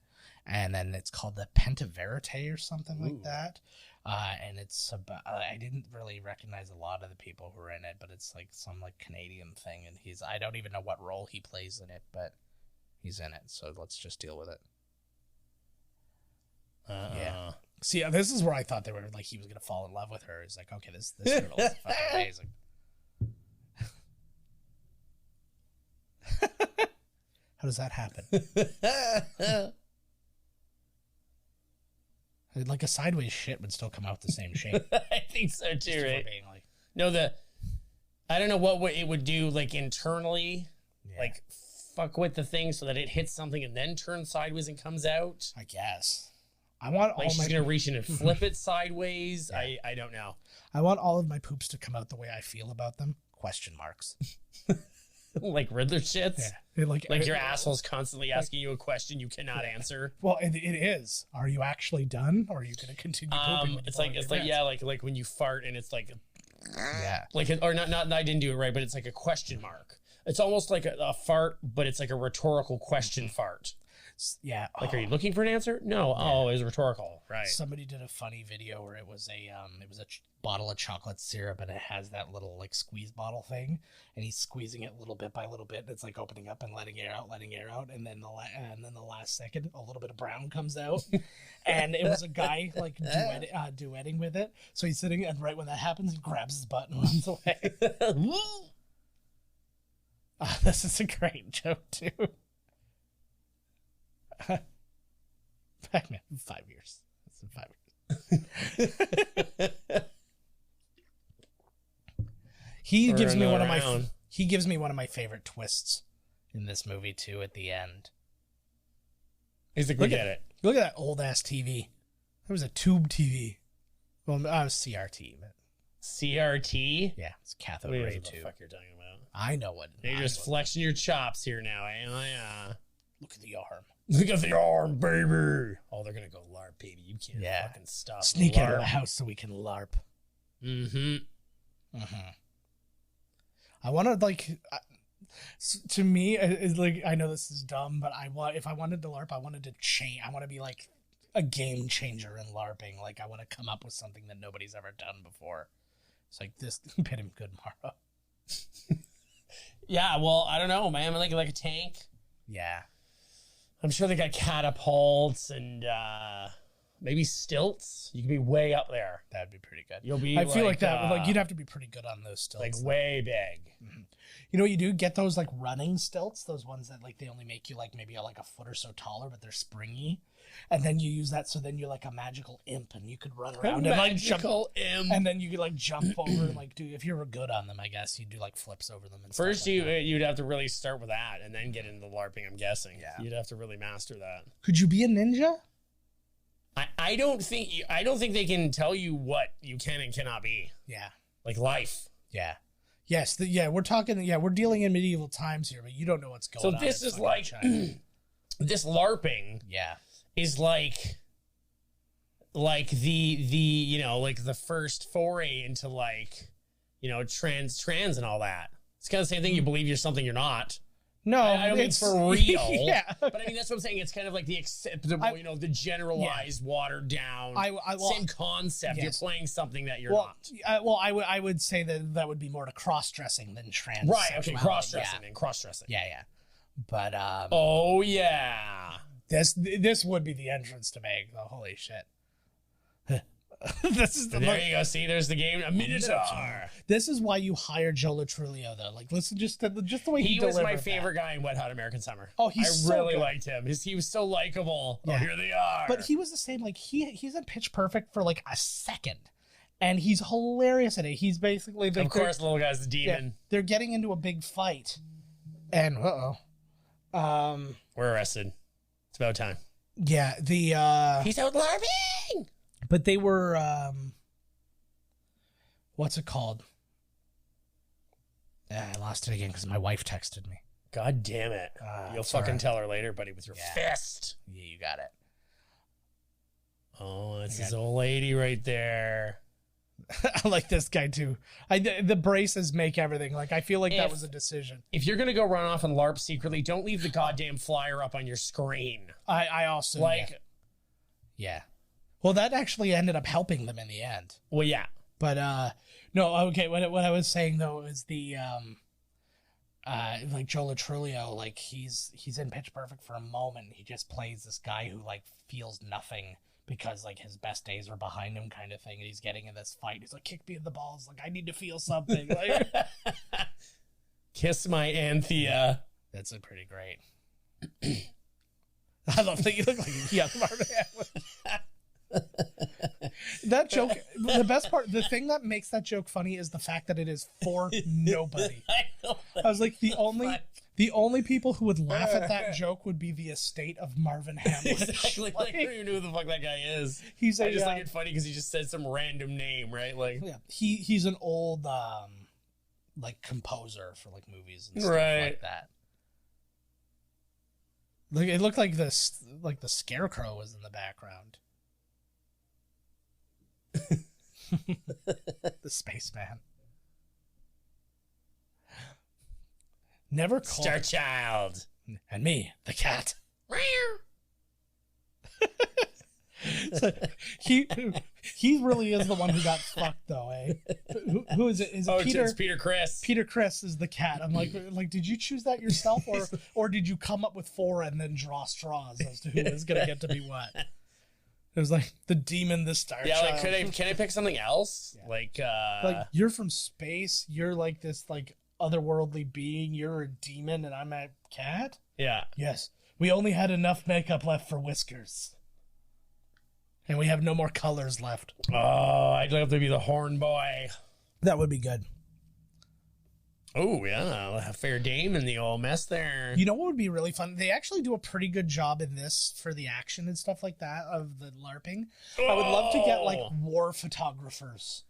And then it's called The Pentaverite or something like that. And it's about, I didn't really recognize a lot of the people who are in it, but it's like some like Canadian thing, and I don't even know what role he plays in it, but he's in it, so let's just deal with it. Yeah. See, this is where I thought they were like he was gonna fall in love with her. It's like, okay, this girl is fucking amazing. How does that happen? Like a sideways shit would still come out the same shape. I think so too, right? No, I don't know what it would do like internally, like fuck with the thing so that it hits something and then turns sideways and comes out. I guess. I want like all she's gonna reach in and flip it sideways. I don't know. I want all of my poops to come out the way I feel about them. Question marks. Like Riddler shits. Yeah. Like your asshole's constantly asking you a question you cannot answer. Well, it is. Are you actually done, or are you going to continue pooping? It's like when you fart and it's like or not. I didn't do it right, but it's like a question mark. It's almost like a fart, but it's like a rhetorical question fart. Yeah. Like, are you looking for an answer? No. Yeah. Oh, it was rhetorical. Right. Somebody did a funny video where it was a bottle of chocolate syrup, and it has that little like squeeze bottle thing, and he's squeezing it little bit by little bit. And it's like opening up and letting air out, and then the last second, a little bit of brown comes out, and it was a guy like duetting with it. So he's sitting, and right when that happens, he grabs his butt and runs away. This is a great joke too. Pac-Man, 5 years. That's in 5 years. He gives me one of my favorite twists in this movie too. At the end, he's like, "Look at it. Look at that old ass TV. That was a tube TV. Well, I was CRT. But... CRT? Yeah, it's cathode ray tube. What the fuck you're talking about? I know what. You're just flexing your chops here now. Look at the arm. Look at the arm, baby. Oh, they're gonna go LARP, baby. You can't fucking stop. Sneak out of the house so we can LARP. I want to to me, it's like, I know this is dumb, but if I wanted to LARP, I wanted to change. I want to be like a game changer in LARPing. Like, I want to come up with something that nobody's ever done before. It's like this bit him good, Mara. Yeah, well, I don't know, man. Like a tank. Yeah. I'm sure they got catapults and maybe stilts. You can be way up there. That'd be pretty good. You'll be. I feel like that. Like, you'd have to be pretty good on those stilts. Like way big. Mm-hmm. You know what you do? Get those like running stilts. Those ones that like they only make you like maybe like a foot or so taller, but they're springy. And then you use that, so then you're like a magical imp, and you could run around and like jump. Imp. And then you could like jump over and like do. If you were good on them, I guess you'd do like flips over them. And first, stuff like you'd have to really start with that, and then get into the LARPing. I'm guessing. Yeah. You'd have to really master that. Could you be a ninja? I don't think they can tell you what you can and cannot be. Yeah. Like life. Yeah. Yes. We're talking. Yeah, we're dealing in medieval times here, but you don't know what's going on. So this is like this LARPing. Yeah. Is like the like the first foray into like, trans and all that. It's kind of the same thing. You believe you're something you're not. No, I don't mean it's for real. Yeah. But I mean, that's what I'm saying. It's kind of like the acceptable, the generalized, watered down, same concept. Yeah. You're playing something that you're not. I would say that would be more to cross-dressing than trans. Right. Okay. Cross-dressing and cross-dressing. Yeah. But oh yeah. This would be the entrance to Meg. Oh, holy shit. This is there you go. See, there's the game. A Minotaur. This is why you hired Joe Latrulio, though. Like, listen, just the way he was my favorite guy in Wet Hot American Summer. Oh, I really liked him. He was so likable. Yeah. Oh, here they are. But he was the same. Like, he's in Pitch Perfect for like a second, and he's hilarious in it. He's basically of course, the little guy's the demon. Yeah, they're getting into a big fight, and we're arrested. It's about time. Yeah, he's out LARPing. But they were what's it called? I lost it again because my wife texted me. God damn it. You'll fucking tell her later, buddy, with your fist. Yeah, you got it. Oh, that's his old lady right there. I like this guy too. The braces make everything. Like, I feel like that was a decision. If you're gonna go run off and LARP secretly, don't leave the goddamn flyer up on your screen. I also like, yeah. Well, that actually ended up helping them in the end. Well, yeah, but no, okay. What I was saying though is the like Joe Latrulio, like he's in Pitch Perfect for a moment. He just plays this guy who like feels nothing because like his best days are behind him, kind of thing. And he's getting in this fight. He's like, kick me in the balls. Like, I need to feel something. Like, kiss my Anthea. That's a pretty great. I love that you look like a young Marvin Hamlin. That joke, the best part, the thing that makes that joke funny is the fact that it is for nobody. I was like, the only people who would laugh at that joke would be the estate of Marvin Hamlin. Exactly. Like, I don't even know who the fuck that guy is. I just think it's funny because he just said some random name, right? Like, yeah, he's an old like composer for like movies and stuff like that. Like, it looked like this, like the Scarecrow was in the background. The spaceman. Never called Starchild. And me, the cat. So he really is the one who got fucked though, eh? Who is it? Is it Peter? It's Peter Criss. Peter Criss is the cat. I'm like, did you choose that yourself, or did you come up with 4 and then draw straws as to who is gonna get to be what? It was like the demon, the star. Yeah, child. like can I pick something else? Yeah. Like you're from space. You're like this like otherworldly being. You're a demon, and I'm a cat. Yeah. Yes. We only had enough makeup left for whiskers. And we have no more colors left. Oh, I'd love to be the horn boy. That would be good. Oh, yeah. A fair dame in the old mess there. You know what would be really fun? They actually do a pretty good job in this for the action and stuff like that of the LARPing. Oh. I would love to get like war photographers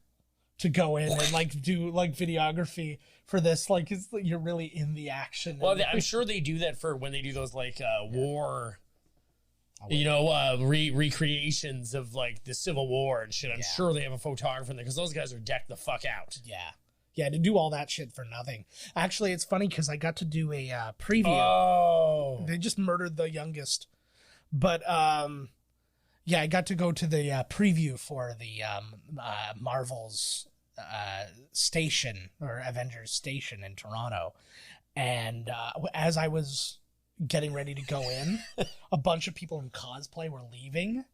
to go in and like do like videography for this. Like, it's, you're really in the action. Well, I'm sure they do that for when they do those like war... You know, recreations of like the Civil War and shit. I'm sure they have a photographer in there because those guys are decked the fuck out. Yeah, to do all that shit for nothing. Actually, it's funny because I got to do a preview. Oh, they just murdered the youngest, but yeah, I got to go to the preview for the Marvel's station or Avengers station in Toronto, and as I was getting ready to go in, a bunch of people in cosplay were leaving,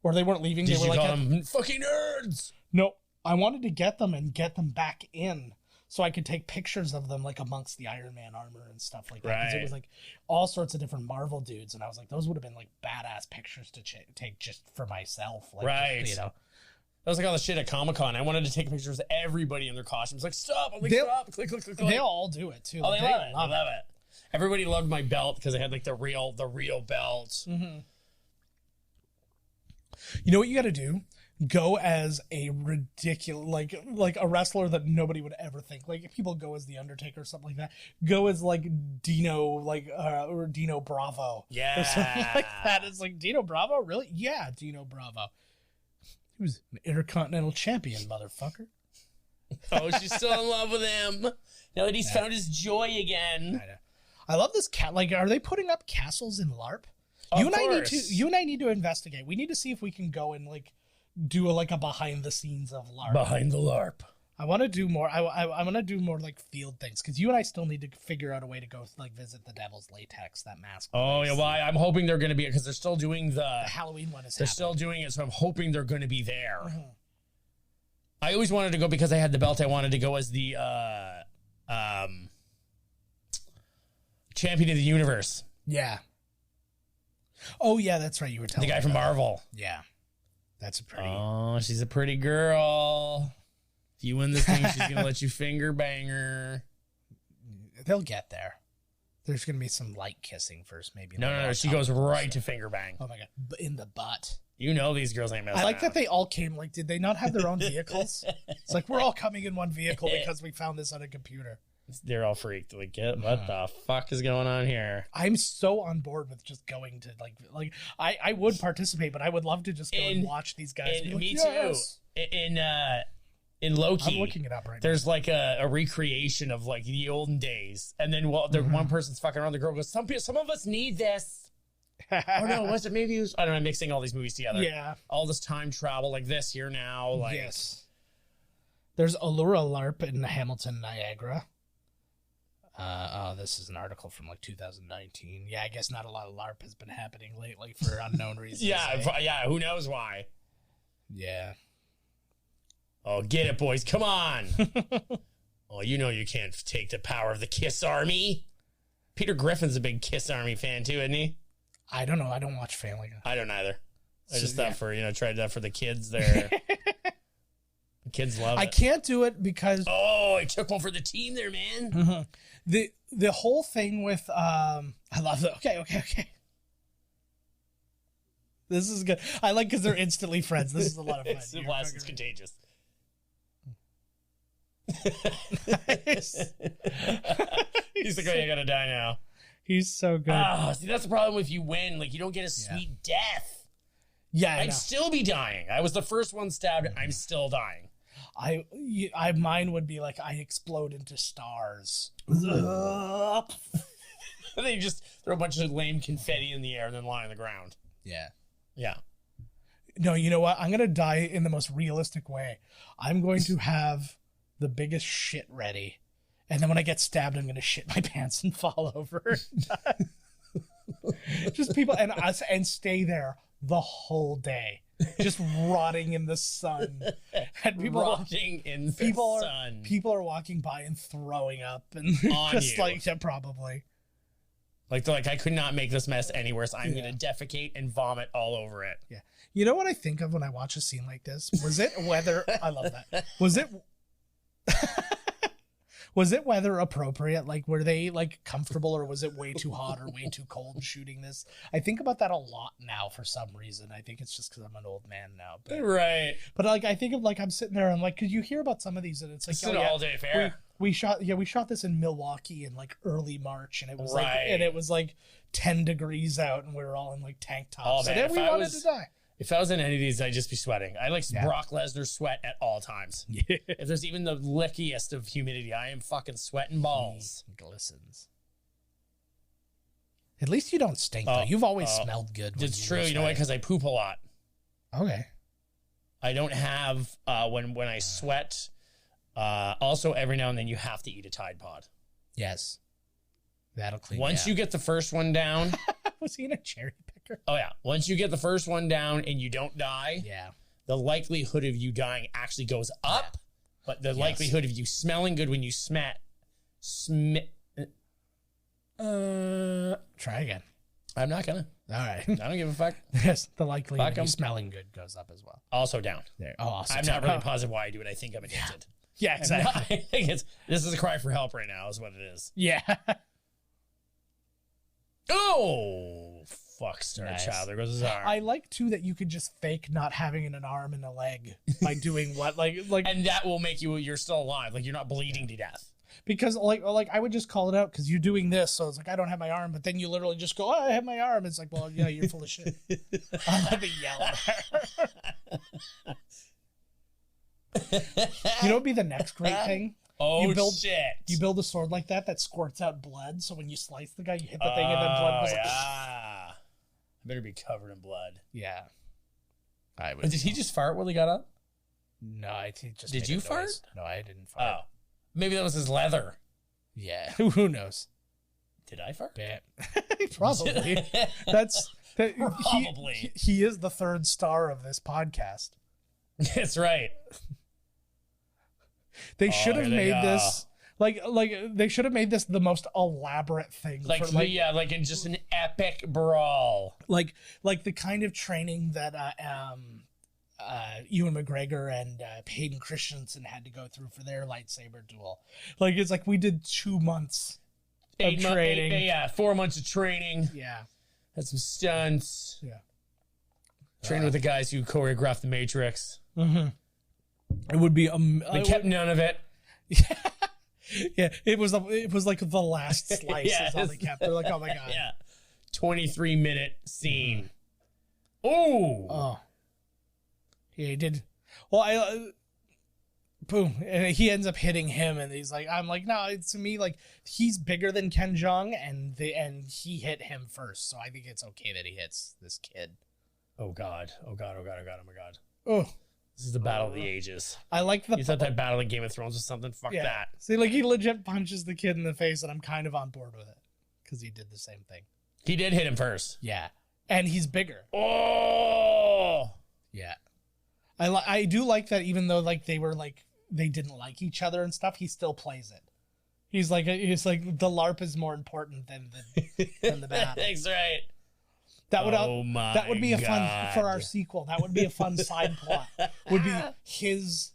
or they weren't leaving. Did they were you like, call them fucking nerds? No, I wanted to get them and get them back in so I could take pictures of them like amongst the Iron Man armor and stuff like that. Because it was like all sorts of different Marvel dudes, and I was like, those would have been like badass pictures to take just for myself. Like, just, you know. That was like all the shit at Comic-Con. I wanted to take pictures of everybody in their costumes. Like, stop! I'm like, stop! Click. They all do it too. Oh, they love it. I love it. Everybody loved my belt because I had like the real belt. Mm-hmm. You know what you got to do? Go as a ridiculous, like a wrestler that nobody would ever think. Like, if people go as the Undertaker or something like that, go as like Dino, or Dino Bravo, yeah, or something like that. It's like, Dino Bravo, really? Yeah, Dino Bravo. He was an Intercontinental Champion, motherfucker. Oh, she's still in love with him now that he's found his joy again. I know. I love this cat. Like, are they putting up castles in LARP? You and I need to investigate. We need to see if we can go and like do a behind the scenes of LARP. Behind the LARP. I want to do more. I want to do more like field things because you and I still need to figure out a way to go like visit the Devil's Latex, that mask. Oh yeah, well I'm hoping they're going to be because they're still doing the Halloween one. They're still doing it, so I'm hoping they're going to be there. Mm-hmm. I always wanted to go because I had the belt. I wanted to go as the champion of the universe. Yeah. Oh yeah, that's right. You were telling the guy from Marvel. Yeah, that's a pretty. Oh, she's a pretty girl. If you win this thing, she's gonna let you finger bang her. They'll get there. There's gonna be some light kissing first, maybe. No. She goes right to finger bang. Oh my god, in the butt. You know these girls ain't messing. I like that they all came. Like, did they not have their own vehicles? It's like we're all coming in one vehicle because we found this on a computer. They're all freaked. Like, what the fuck is going on here? I'm so on board with just going to like I would participate, but I would love to just go and watch these guys. Me too. In Loki, I'm looking it up right there's like a recreation of like the olden days, and then one person's fucking around. The girl goes, "Some of us need this." now. Oh no, was it? Maybe it was. I don't know. Mixing all these movies together. Yeah. All this time travel, like this here now. Like Yes. There's Allura LARP in Hamilton, Niagara. This is an article from like 2019. Yeah, I guess not a lot of LARP has been happening lately for unknown reasons. yeah. Who knows why? Yeah. Oh, get it, boys! Come on. Oh, you know you can't take the power of the Kiss Army. Peter Griffin's a big Kiss Army fan too, isn't he? I don't know. I don't watch Family Guy. I don't either. I just yeah. thought tried that for the kids there. The kids love it. I can't do it because Oh, I took one for the team there, man. the whole thing with I love the okay. This is good. I like because they're instantly friends. This is a lot of fun. It's a blast. It's contagious. Nice. He's like, oh, you gotta die now. He's so good. See, that's the problem if you win. Like, you don't get a sweet death. Yeah, I'd still be dying. I was the first one stabbed. I'm still dying. Mine would be like I explode into stars. And then you just throw a bunch of lame confetti in the air and then lie on the ground. Yeah. Yeah. No, you know what? I'm gonna die in the most realistic way. I'm going to have the biggest shit ready, and then when I get stabbed, I'm gonna shit my pants and fall over. Just people and stay there the whole day, just rotting in the sun. And people rotting in the sun. People are walking by and throwing up and On just you. like probably. Like they're like, I could not make this mess any worse. I'm gonna defecate and vomit all over it. Yeah. You know what I think of when I watch a scene like this? Was it whether I love that. Was it weather appropriate? Like, were they like comfortable, or was it way too hot or way too cold shooting this? I think about that a lot now for some reason. I think it's just because I'm an old man now. Right. But like, I think of like, I'm sitting there and like, cause you hear about some of these and it's like, It's an all-day fair. We shot this in Milwaukee in like early March, and it was like 10 degrees out, and we were all in like tank tops. Man, and we wanted to die. If I was in any of these, I'd just be sweating. I like Brock Lesnar sweat at all times. Yeah. If there's even the lickiest of humidity, I am fucking sweating balls. He glistens. At least you don't stink, though. You've always smelled good. It's true. You know why? Because I poop a lot. Okay. I don't have, when I sweat, also every now and then you have to eat a Tide Pod. Yes. That'll clean Once you get the first one down. Was he in a cherry picker? Oh, yeah. Once you get the first one down and you don't die, yeah, the likelihood of you dying actually goes up, but the likelihood of you smelling good when you try again. I'm not gonna. All right. I don't give a fuck. Yes, the likelihood of you smelling good goes up as well. Also down. There. Oh, also I'm down. not really positive why I do it. I think I'm addicted. Yeah, exactly. I think this is a cry for help right now is what it is. Yeah. Oh, fuck, Star Nice. Child. There goes his arm. I like too that you could just fake not having an arm and a leg by doing what like and that will make you're still alive. Like you're not bleeding to death. because like I would just call it out because you're doing this, so it's like I don't have my arm, but then you literally just go, oh, I have my arm. It's like, well, yeah, you're full of shit. I'll have to yell at her. You know what'd be the next great thing? Oh, shit. You build a sword like that squirts out blood, so when you slice the guy, you hit the thing and then blood goes like... I better be covered in blood. Yeah. I would. But did he just fart while he got up? No, I think just... Did made you a fart? noise. No, I didn't fart. Oh. Maybe that was his leather. Yeah. Who knows? Did I fart? Yeah. Probably. Probably. He is the third star of this podcast. That's right. They should have made this like they should have made this the most elaborate thing. Like in just an epic brawl. Like the kind of training that Ewan McGregor and Hayden Christensen had to go through for their lightsaber duel. Like it's like we did 2 months of training. 4 months of training. Yeah. Had some stunts. Yeah. Trained with the guys who choreographed the Matrix. Mm-hmm. It would be they kept none of it. Yeah, it was like the last slice is all they kept. They're like, oh my god. Yeah. 23-minute scene. Oh. Yeah, he did. Well, boom, and he ends up hitting him, and he's like, I'm like, no, it's to me like he's bigger than Ken Jeong, and he hit him first, so I think it's okay that he hits this kid. Oh God. Oh God. Oh God. Oh God. Oh my God. Oh, This is the battle of the ages. I like the. You thought that battle in Game of Thrones was something? Fuck Yeah. that. See, like he legit punches the kid in the face, and I'm kind of on board with it because he did the same thing. He did hit him first. Yeah, and he's bigger. Oh. Yeah, I do like that. Even though like they didn't like each other and stuff, he still plays it. He's like the LARP is more important than the battle. That's right. That would be a fun God. for our sequel. That would be a fun side plot. Would be his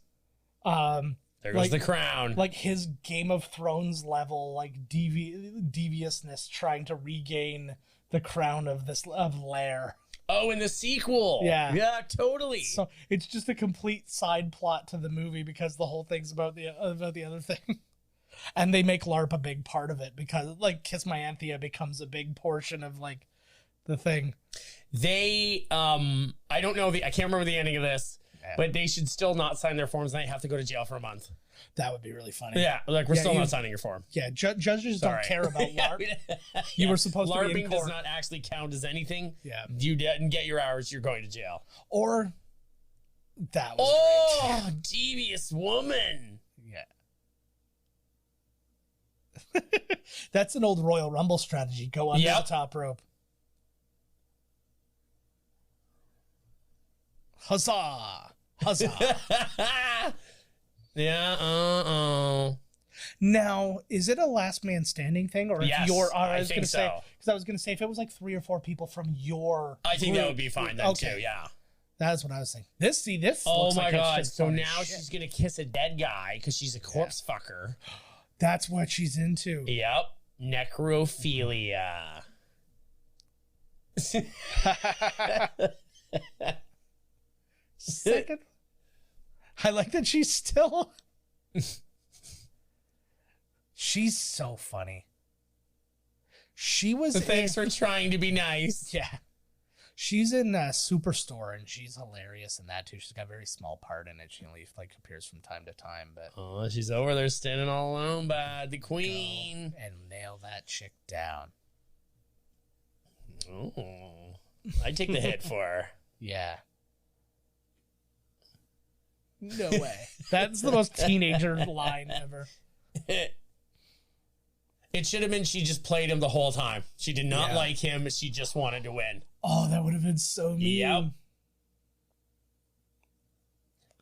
There goes the crown. like his Game of Thrones level like deviousness trying to regain the crown of Lair. Oh, in the sequel. Yeah. Yeah, totally. So it's just a complete side plot to the movie because the whole thing's about the other thing. And they make LARP a big part of it because like Kiss My Anthea becomes a big portion of like the thing. They I don't know I can't remember the ending of this, but they should still not sign their forms and they have to go to jail for a month. That would be really funny. Yeah, like we're still not signing your form. Yeah, judges Sorry. don't care about LARP. You were supposed to be in LARPing court. does not actually count as anything. Yeah. You didn't get your hours, you're going to jail. Or that was great. Devious woman. Yeah. That's an old Royal Rumble strategy. Go under Yep. the top rope. Huzzah! Huzzah! Yeah, Now, is it a last man standing thing, or if Yes, you're? I I was think going to say so. because I was going to say if it was like 3 or 4 people from your, I think that group, would be fine then too, yeah. That's what I was saying. This. Oh looks my like it's God. just So fun as now shit. she's going to kiss a dead guy because she's a corpse fucker. That's what she's into. Yep. Necrophilia. Second, I like that she's still. She's so funny. She was. Thanks for trying to be nice. Yeah. She's in Superstore, and she's hilarious in that too. She's got a very small part in it. She only like appears from time to time, but Oh, she's over there standing all alone by the queen. and nail that chick down. Oh, I'd take the hit for her. Yeah. No way. That's the most teenager line ever. It should have been she just played him the whole time. She did not Yeah. like him. She just wanted to win. Oh, that would have been so mean. Yep.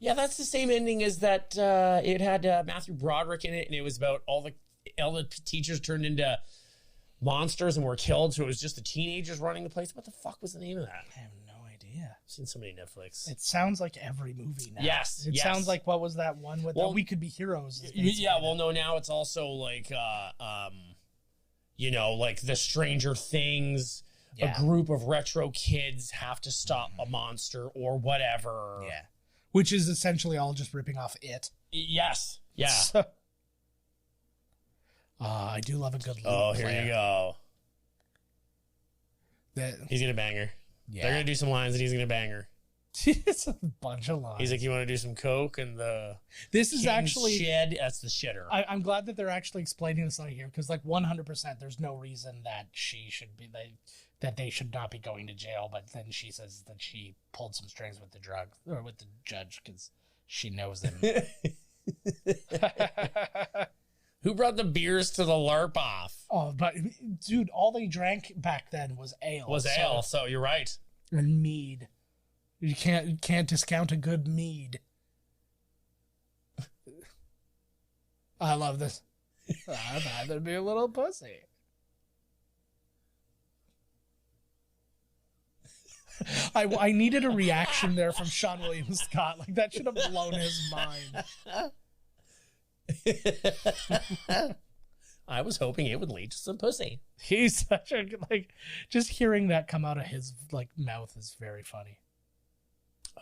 Yeah, that's the same ending as that. It had Matthew Broderick in it, and it was about all the teachers turned into monsters and were killed. So it was just the teenagers running the place. What the fuck was the name of that? I have no idea. I've seen so many Netflix. It sounds like every movie now. Yes, It yes. sounds like what was that one with Well, We Could Be Heroes? is Yeah, basically well, no, now it's also like, like the Stranger Things. Yeah. A group of retro kids have to stop a monster or whatever. Yeah. Which is essentially all just ripping off It. Yes. Yeah. So, I do love a good Oh, here you go. That, He's gonna bang her. yeah. They're gonna do some lines and he's gonna bang her. It's a bunch of lines. He's like, "You want to do some coke?" And the This is king's actually. shed. That's the shitter. I'm glad that they're actually explaining this on here because, like, 100%, there's no reason that she should be that they should not be going to jail. But then she says that she pulled some strings with the judge because she knows him. Who brought the beers to the LARP off? Oh, but dude, all they drank back then was ale. So you're right. And mead. You can't discount a good mead. I love this. I'd rather be a little pussy. I needed a reaction there from Sean William Scott. Like that should have blown his mind. I was hoping it would lead to some pussy. He's such a just hearing that come out of his mouth is very funny.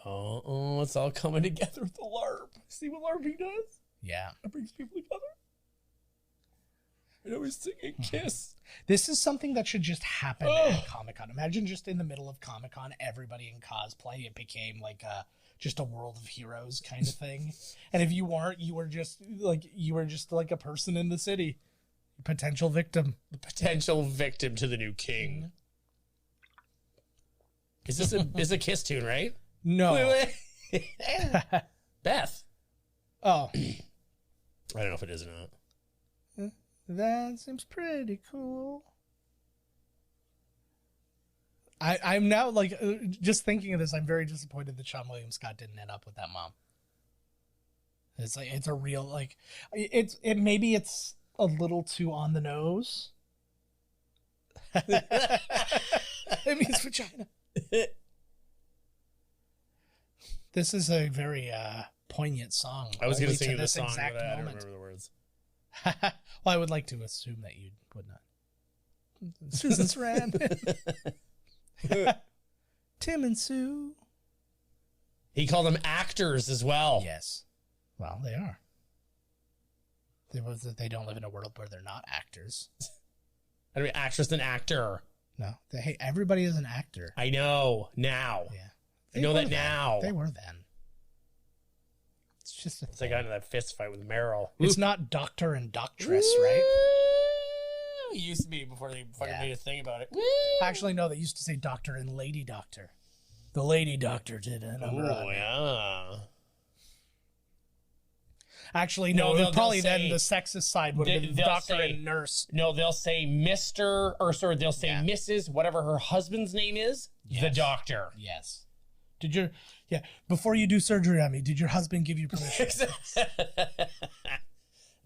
Oh, it's all coming together with the LARP. See what LARPing does? Yeah. It brings people together. And I was singing Kiss. This is something that should just happen at Comic-Con. Imagine just in the middle of Comic-Con, everybody in cosplay. It became like just a world of heroes kind of thing. And if you weren't, you were just like a person in the city. Potential victim. The potential victim to the new king. Is this a Kiss tune, right? No. Wait. Beth. Oh. I don't know if it is or not. That seems pretty cool. I'm now like just thinking of this. I'm very disappointed that Seann William Scott didn't end up with that mom. It's like it's a real like it maybe it's a little too on the nose. It means vagina. This is a very poignant song. I was going to sing this the song, exact but I don't moment. remember the words. Well, I would like to assume that you would not. Susan Sarandon. Tim and Sue. He called them actors as well. Yes. Well, they are. They don't live in a world where they're not actors. I mean, actress and actor. No. Hey, everybody is an actor. I know now. Yeah. I know that now. They were then. It's just a It's thing. like I got in that fist fight with Meryl. It's not doctor and doctress, right? It used to be before they fucking made a thing about it. Actually, no, they used to say doctor and lady doctor. The lady doctor did a number on Oh, me. yeah. Actually, No, no, they'll probably say- then the sexist side would have been they'll doctor say- and nurse. No, they'll say Mr. or sorry, they'll say Mrs. whatever her husband's name is, the Yes. doctor. Yes. Before you do surgery on me, did your husband give you permission?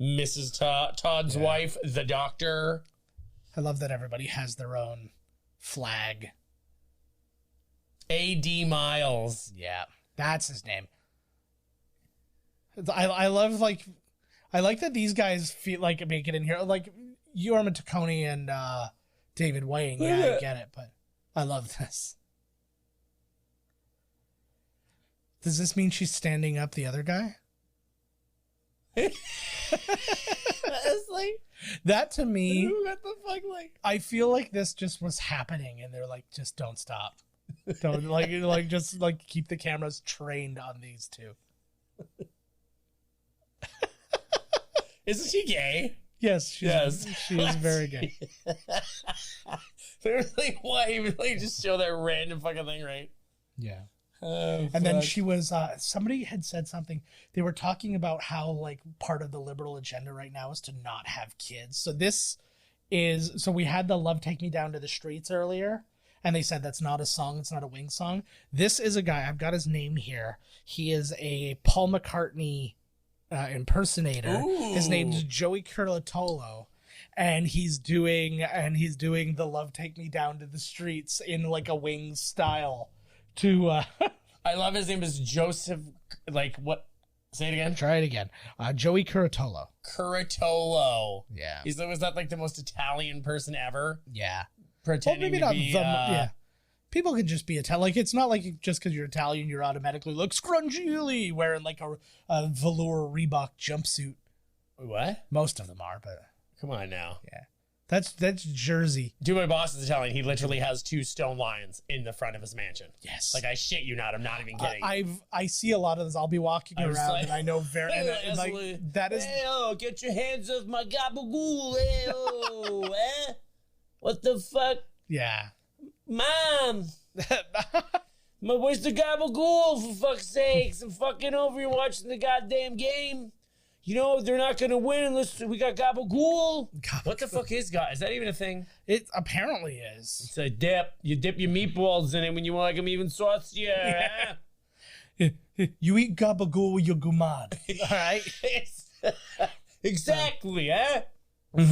Mrs. Todd's wife, the doctor. I love that everybody has their own flag. A.D. Miles. Yeah, that's his name. I love I like that these guys feel like make it in here. Like Yorma Taccone and David Wain. Yeah, I get it, but I love this. Does this mean she's standing up the other guy? It's like, That to me, what the fuck, like? I feel like this just was happening, and they're like, just don't stop, don't just keep the cameras trained on these two. Isn't she gay? Yes, she is very gay. They're like, why even like just show that random fucking thing, right? Yeah. And then she was somebody had said something. They were talking about how like part of the liberal agenda right now is to not have kids. So we had the Love Take Me Down to the Streets earlier, and they said that's not a song, it's not a Wing song. This is a guy, I've got his name here. He is a Paul McCartney impersonator. Ooh. His name's Joey Curlatolo. And he's doing the Love Take Me Down to the Streets in like a Wings style. I love his name is Joseph. Like what? Say it again. Try it again. Joey Curlatolo. Curatolo. Yeah. Was that like the most Italian person ever? Yeah. Pretending to be. Yeah. People can just be Italian. Like it's not like just because you're Italian, you're automatically like scrunchily wearing like a velour Reebok jumpsuit. What? Most of them are, but Come on now. yeah, that's Jersey. Dude, my boss is Italian. He literally has 2 stone lions in the front of his mansion. Yes. Like I shit you not. I'm not even kidding. I see a lot of this. I'll be walking I was around like- and I know very and like that is Hey, oh, get your hands off my gabagool. Hey, oh, eh? What the fuck? yeah. Mom! Where's the gabagool, for fuck's sakes? I'm fucking over here watching the goddamn game. You know, they're not going to win unless we got gabagool. What the fuck is God? Is that even a thing? It apparently is. It's a dip. You dip your meatballs in it when you like them even saucier. You eat gabagool with your gumad. All right. Exactly, huh?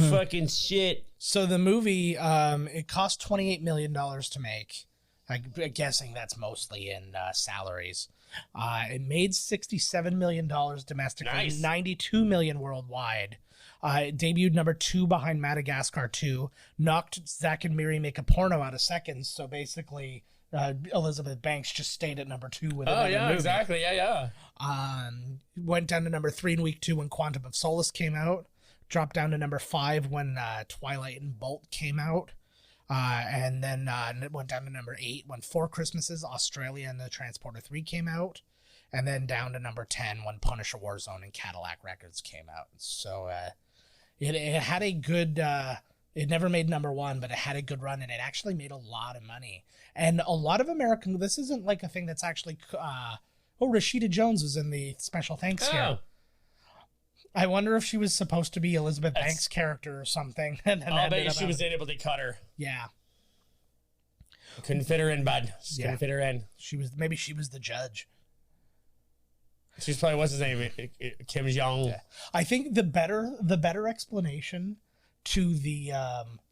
Fucking shit. So the movie, it cost $28 million to make. I'm guessing that's mostly in salaries. It made $67 million domestically, Nice. $92 million worldwide. It debuted number 2 behind Madagascar 2, knocked Zack and Miri Make a Porno out of seconds. So basically, Elizabeth Banks just stayed at number 2 with another movie. exactly. Yeah. Went down to number 3 in week 2 when Quantum of Solace came out. dropped down to number 5 when Twilight and Bolt came out. And then it went down to number 8 when 4 Christmases, Australia and the Transporter 3 came out. And then down to number 10 when Punisher Warzone and Cadillac Records came out. So it had a good... it never made number 1, but it had a good run, and it actually made a lot of money. And a lot of American... This isn't like a thing that's actually... Rashida Jones was in the special thanks here. I wonder if she was supposed to be Elizabeth Banks' character or something. And then I'll bet she was able to cut her. Yeah. Couldn't fit her in, bud. Couldn't fit her in. Maybe she was the judge. She's probably, what's his name? Kim Jong. Yeah. I think the better explanation to the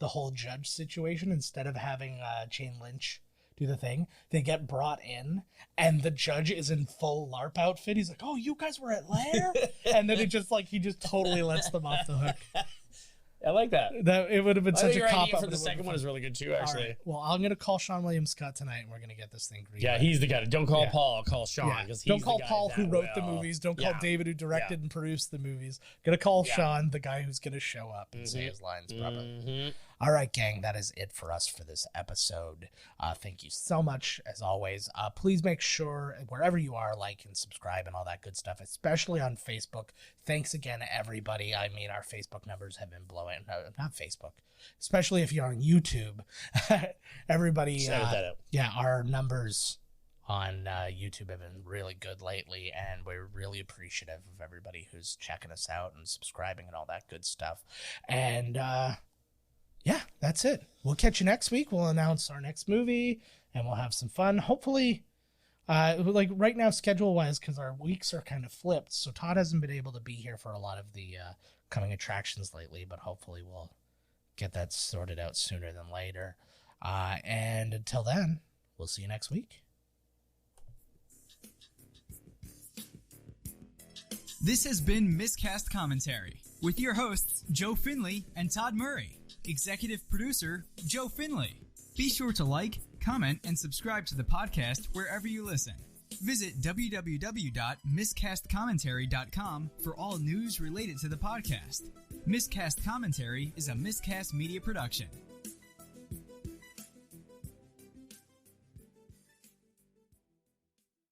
whole judge situation, instead of having Jane Lynch do the thing, they get brought in and the judge is in full LARP outfit. He's like, "Oh, you guys were at Lair?" And then he just totally lets them off the hook. I like that. It would have been such a cop out for the second one is really good too, actually. Right. Well, I'm gonna call Seann William Scott tonight, and we're gonna get this thing green. Yeah, he's the guy. Don't call Paul. Call Seann. Don't call Paul, who wrote the movies. Don't call David, who directed and produced the movies. Gonna call Seann, the guy who's gonna show up and say his lines properly. All right, gang, that is it for us for this episode. Thank you so much, as always. Please make sure, wherever you are, like and subscribe and all that good stuff, especially on Facebook. Thanks again, everybody. I mean, our Facebook numbers have been blowing. No, not Facebook. Especially if you're on YouTube. Everybody, our numbers on YouTube have been really good lately, and we're really appreciative of everybody who's checking us out and subscribing and all that good stuff. And, yeah, that's it. We'll catch you next week. We'll announce our next movie, and we'll have some fun. Hopefully, like right now, schedule-wise, because our weeks are kind of flipped, so Todd hasn't been able to be here for a lot of the coming attractions lately, but hopefully we'll get that sorted out sooner than later. And until then, we'll see you next week. This has been Miscast Commentary with your hosts, Joe Finley and Todd Murray. Executive producer, Joe Finley. Be sure to like, comment, and subscribe to the podcast wherever you listen. Visit www.miscastcommentary.com for all news related to the podcast. Miscast Commentary is a Miscast Media production.